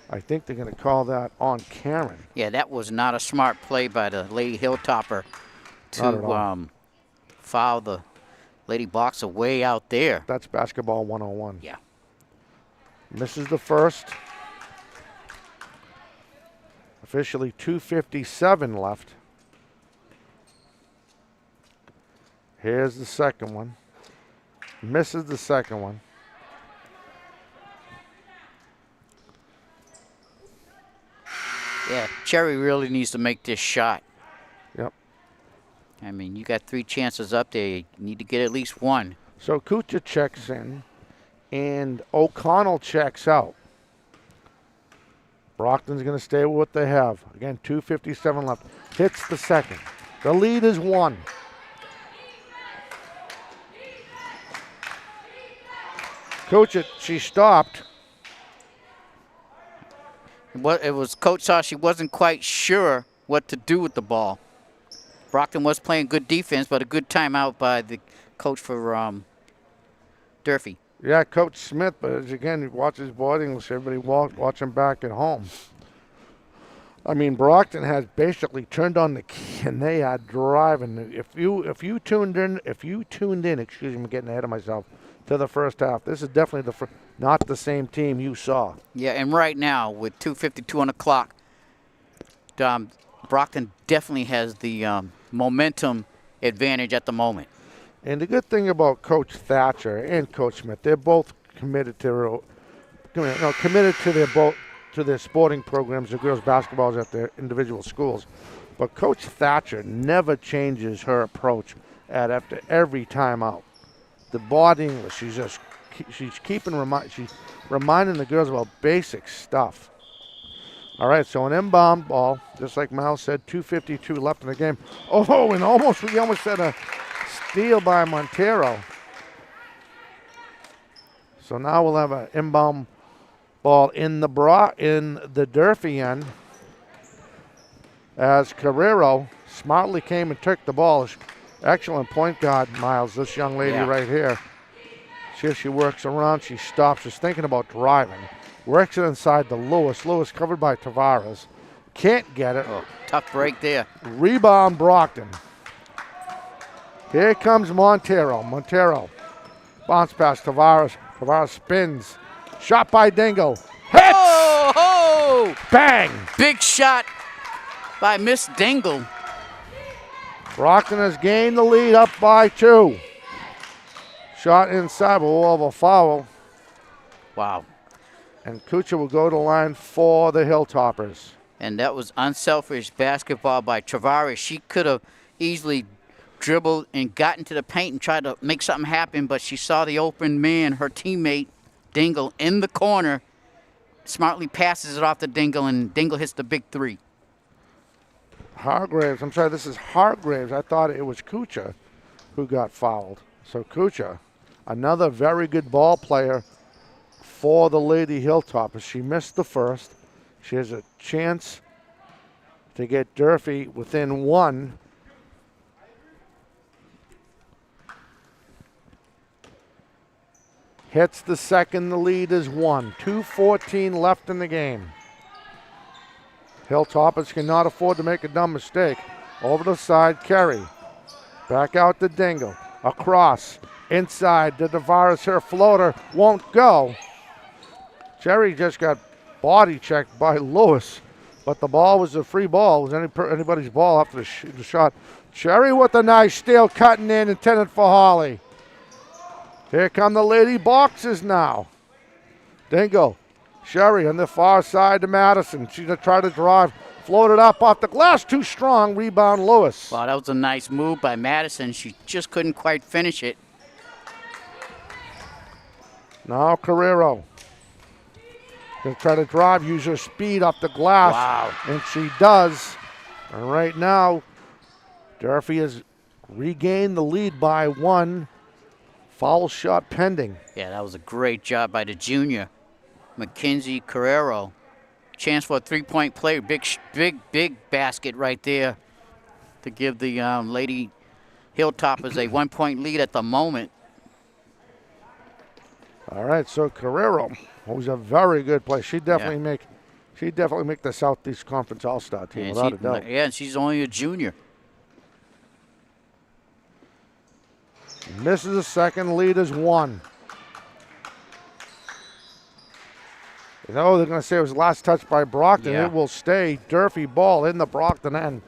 I think they're going to call that on Karen. Yeah, that was not a smart play by the Lady Hilltopper to foul the Lady Boxer way out there. That's basketball 101. Yeah. Misses the first. Officially 2:57 left. Here's the second one. Misses the second one. Yeah, Cherry really needs to make this shot. Yep. I mean, you got 3 chances up there. You need to get at least one. So Kucha checks in, and O'Connell checks out. Brockton's going to stay with what they have. Again, 2:57 left. Hits the second. The lead is 1. Kucha, she stopped. It was Coach saw she wasn't quite sure what to do with the ball. Brockton was playing good defense, but a good timeout by the coach for Durfee. Yeah, Coach Smith, but again, he watches body English. Everybody watch him back at home. I mean, Brockton has basically turned on the key, and they are driving. If you tuned in, excuse me, I'm getting ahead of myself, to the first half, this is definitely not the same team you saw. Yeah, and right now with 2:52 on the clock, Brockton definitely has the momentum advantage at the moment. And the good thing about Coach Thatcher and Coach Smith, they're both committed to their sporting programs, the girls' basketballs at their individual schools. But Coach Thatcher never changes her approach after every timeout. The body English, she's reminding the girls about basic stuff. All right, so an inbound ball, just like Mal said, 2:52 left in the game. Oh, and we almost had a steal by Montero. So now we'll have an inbound ball in the Durfee end, as Carrero smartly came and took the ball. Excellent point guard, Miles, this young lady right here. She works around, she stops, she's thinking about driving. Works it inside to Lewis. Lewis covered by Tavares. Can't get it. Oh, tough break there. Rebound Brockton. Here comes Montero. Montero. Bounce pass Tavares. Tavares spins. Shot by Dingle. Hits! Oh! Bang! Big shot by Miss Dingle. Brockton has gained the lead up by 2. Shot inside, but we'll have a foul. Wow. And Kucha will go to line for the Hilltoppers. And that was unselfish basketball by Tavares. She could have easily dribbled and got into the paint and tried to make something happen, but she saw the open man, her teammate, Dingle, in the corner, smartly passes it off to Dingle, and Dingle hits the big 3. Hargraves, I'm sorry, this is Hargraves. I thought it was Kucha who got fouled. So Kucha, another very good ball player for the Lady Hilltoppers. She missed the first. She has a chance to get Durfee within 1. Hits the second, the lead is 1. 2:14 left in the game. Hilltoppers cannot afford to make a dumb mistake. Over the side, Kerry. Back out to Dingle. Across. Inside to Tavares. Her floater won't go. Cherry just got body checked by Lewis, but the ball was a free ball. It was anybody's ball after the shot. Cherry with a nice steal, cutting in, intended for Holly. Here come the Lady Boxers now. Dingle. Sherry on the far side to Madison. She's going to try to drive. Floated up off the glass. Too strong. Rebound Lewis. Wow, that was a nice move by Madison. She just couldn't quite finish it. Now Carrero. Going to try to drive, use her speed up the glass. Wow. And she does. And right now, Durfee has regained the lead by 1. Foul shot pending. Yeah, that was a great job by the junior, Mackenzie Carrero. Chance for a 3-point play. Big basket right there to give the Lady Hilltoppers a 1-point lead at the moment. All right, so Carrero was a very good play. She definitely make She'd definitely make the Southeast Conference All-Star team, And without a doubt. yeah, and she's only a junior. Misses a second, lead is 1. You know, they're going to say it was last touch by Brockton. Yeah. It will stay. Durfee ball in the Brockton end.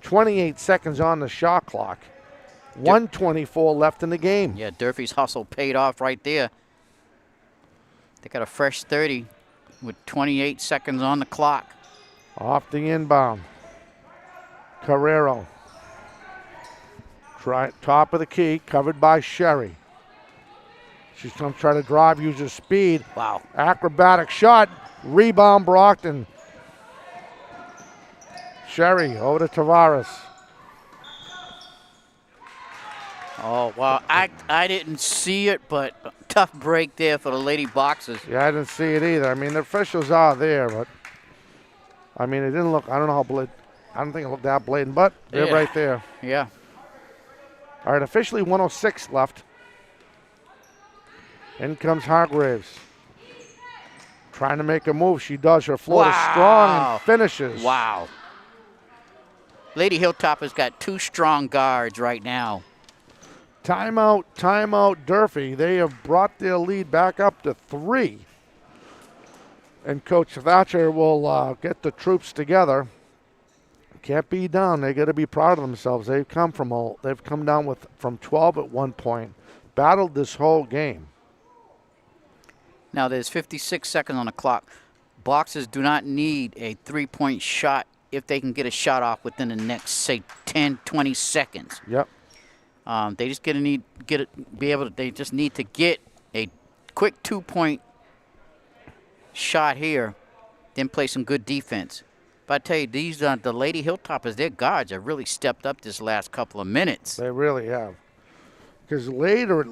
28 seconds on the shot clock. 1:24 left in the game. Yeah, Durfee's hustle paid off right there. They got a fresh 30 with 28 seconds on the clock. Off the inbound. Carrero. Top of the key, covered by Sherry. She's going to try to drive, use her speed. Wow. Acrobatic shot. Rebound Brockton. Sherry over to Tavares. Oh, wow. I didn't see it, but tough break there for the Lady Boxers. Yeah, I didn't see it either. I mean, the officials are there, but I mean, it didn't look, I don't know how blatant. I don't think it looked that blatant, but they're right there. Yeah. All right, officially 1:06 left. In comes Hargraves. Trying to make a move. She does. Her float is strong and finishes. Wow. Lady Hilltopper's got 2 strong guards right now. Timeout, Durfee. They have brought their lead back up to 3. And Coach Thatcher will get the troops together. Can't be down. They got to be proud of themselves. They've come down from 12 at one point. Battled this whole game. Now there's 56 seconds on the clock. Boxers do not need a 3-point shot if they can get a shot off within the next, say, 10, 20 seconds. Yep. They just they just need to get a quick 2-point shot here, then play some good defense. But I tell you, these the Lady Hilltoppers, their guards have really stepped up this last couple of minutes. They really have. Because later,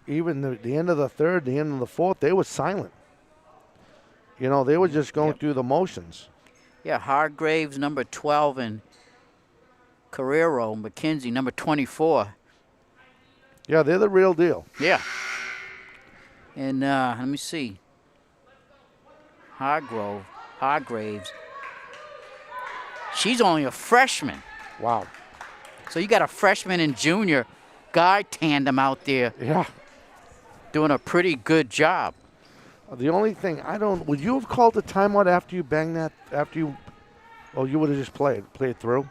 even the end of the third, the end of the fourth, they were silent. They were just going through the motions. Yeah, Hargraves, number 12, and Carrero, McKenzie, number 24. Yeah, they're the real deal. Yeah. And let me see. Hargraves. She's only a freshman. Wow. So you got a freshman and junior guard tandem out there. Yeah. Doing a pretty good job. The only thing would you have called a timeout after you banged that, you would have just played through?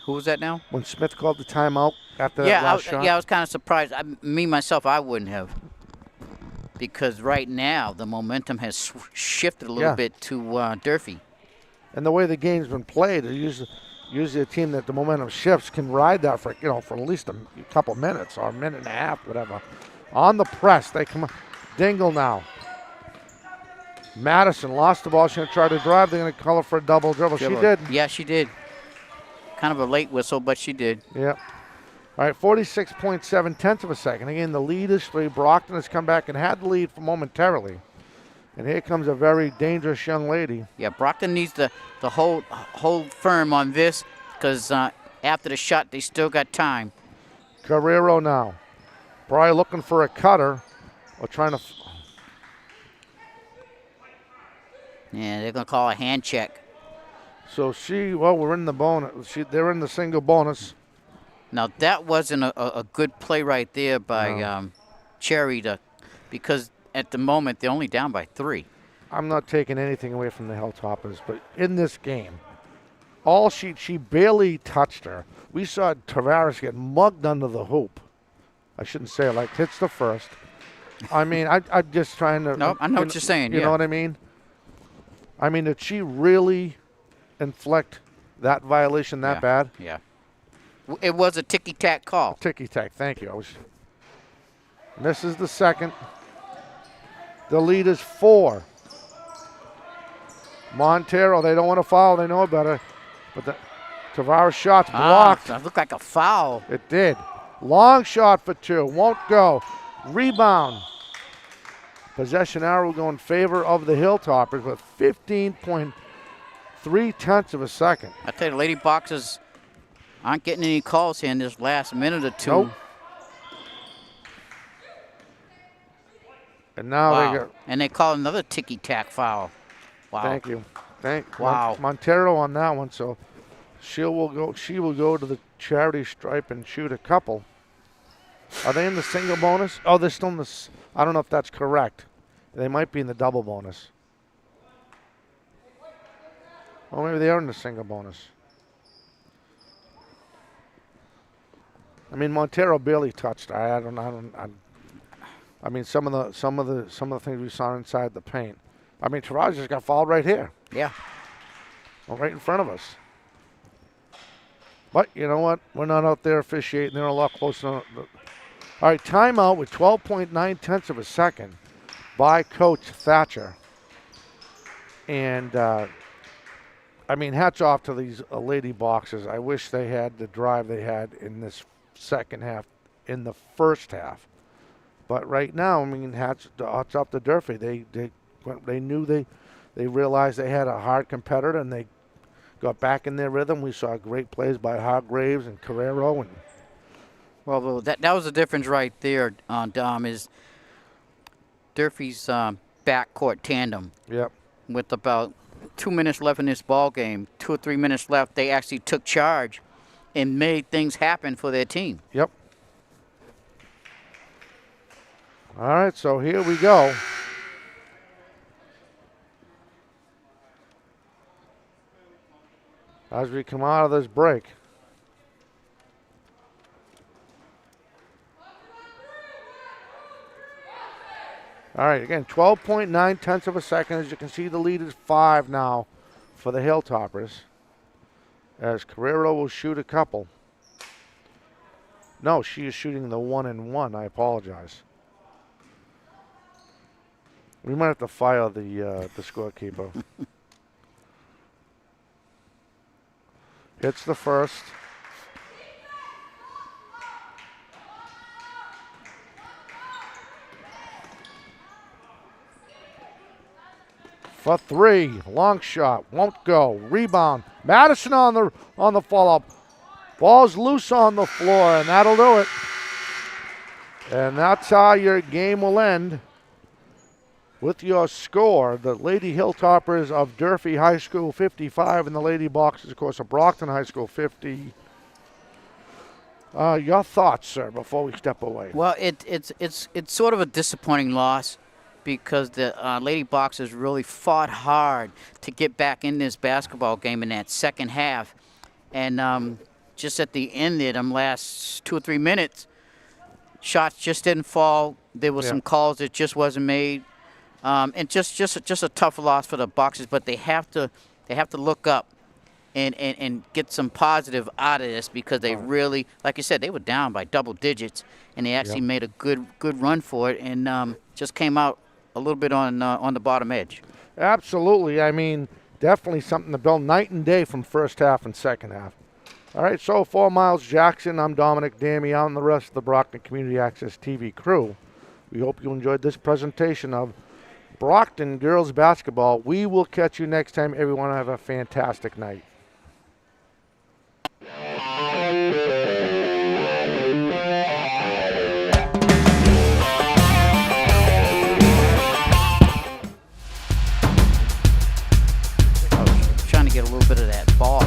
Who was that now? When Smith called the timeout after that last shot? Yeah, I was kind of surprised. Myself, I wouldn't have. Because right now, the momentum has shifted a little bit to Durfee. And the way the game's been played, usually a team that the momentum shifts can ride that for at least a couple minutes or a minute and a half, whatever. On the press, they come on. Dingle now. Madison lost the ball. She's going to try to drive. They're going to call her for a double dribble. She did. Yeah, she did. Kind of a late whistle, but she did. Yep. All right, 46.7 of a second. Again, the lead is 3. Brockton has come back and had the lead for momentarily. And here comes a very dangerous young lady. Yeah, Brockton needs to hold firm on this because after the shot, they still got time. Carrero now. Probably looking for a cutter or trying to. Yeah, they're going to call a hand check. So we're in the bonus. They're in the single bonus. Now, that wasn't a good play right there by Cherry because at the moment they're only down by 3. I'm not taking anything away from the Hilltoppers, but in this game, she barely touched her. We saw Tavares get mugged under the hoop. I shouldn't say it hits the first. I mean, I'm just trying to. No, I know what you're saying. You know what I mean? I mean, did she really inflict that violation that bad? Yeah. It was a ticky-tack call. Ticky-tack, thank you. Misses the second. The lead is 4. Montero, they don't want to foul. They know better. But the Tavares shot's blocked. That looked like a foul. It did. Long shot for 2. Won't go. Rebound. Possession arrow going in favor of the Hilltoppers with 15.3 of a second. I tell you, the Lady Boxers aren't getting any calls here in this last minute or 2. Nope. And now they call another ticky-tack foul. Wow. Thank you. Wow. Montero on that one. So she will go to the charity stripe and shoot a couple. Are they in the single bonus? Oh, they're still in the. I don't know if that's correct. They might be in the double bonus. Well, maybe they are in the single bonus. I mean, Montero barely touched. I mean, some of the things we saw inside the paint. I mean, Taraj just got fouled right here. Yeah. Well, right in front of us. But you know what? We're not out there officiating. They're a lot closer. All right, timeout with 12.9 tenths of a second by Coach Thatcher. And, I mean, hats off to these Lady Boxers. I wish they had the drive they had in this second half, in the first half. But right now, I mean, hats off to Durfee. They knew they realized they had a hard competitor, and they got back in their rhythm. We saw great plays by Hargraves and Carrero. And well, that was the difference right there, Dom, is Durfee's backcourt tandem. Yep. With about 2 minutes left in this ball game, 2 or 3 minutes left, they actually took charge and made things happen for their team. Yep. All right, so here we go. As we come out of this break. All right, again, 12.9 tenths of a second. As you can see, the lead is 5 now for the Hilltoppers. As Carrero will shoot a couple. No, she is shooting the 1-and-1. I apologize. We might have to fire the scorekeeper. It's the first. For 3, long shot, won't go. Rebound, Madison on the follow-up. Ball's loose on the floor, and that'll do it. And that's how your game will end. With your score, the Lady Hilltoppers of Durfee High School 55, and the Lady Boxers, of course, of Brockton High School 50. Your thoughts, sir, before we step away? Well, it's sort of a disappointing loss, because the Lady Boxers really fought hard to get back in this basketball game in that second half. And just at the end there, them last 2 or 3 minutes, shots just didn't fall. There were some calls that just wasn't made. And just a tough loss for the Boxers, but they have to look up and get some positive out of this, because they really, like I said, they were down by double digits, and they actually made a good run for it, and just came out a little bit on the bottom edge. Absolutely. I mean, definitely something to build night and day from first half and second half. All right, so for Miles Jackson, I'm Dominic Damian and the rest of the Brockton Community Access TV crew. We hope you enjoyed this presentation of Brockton girls basketball. We will catch you next time. Everyone have a fantastic night. Trying to get a little bit of that ball,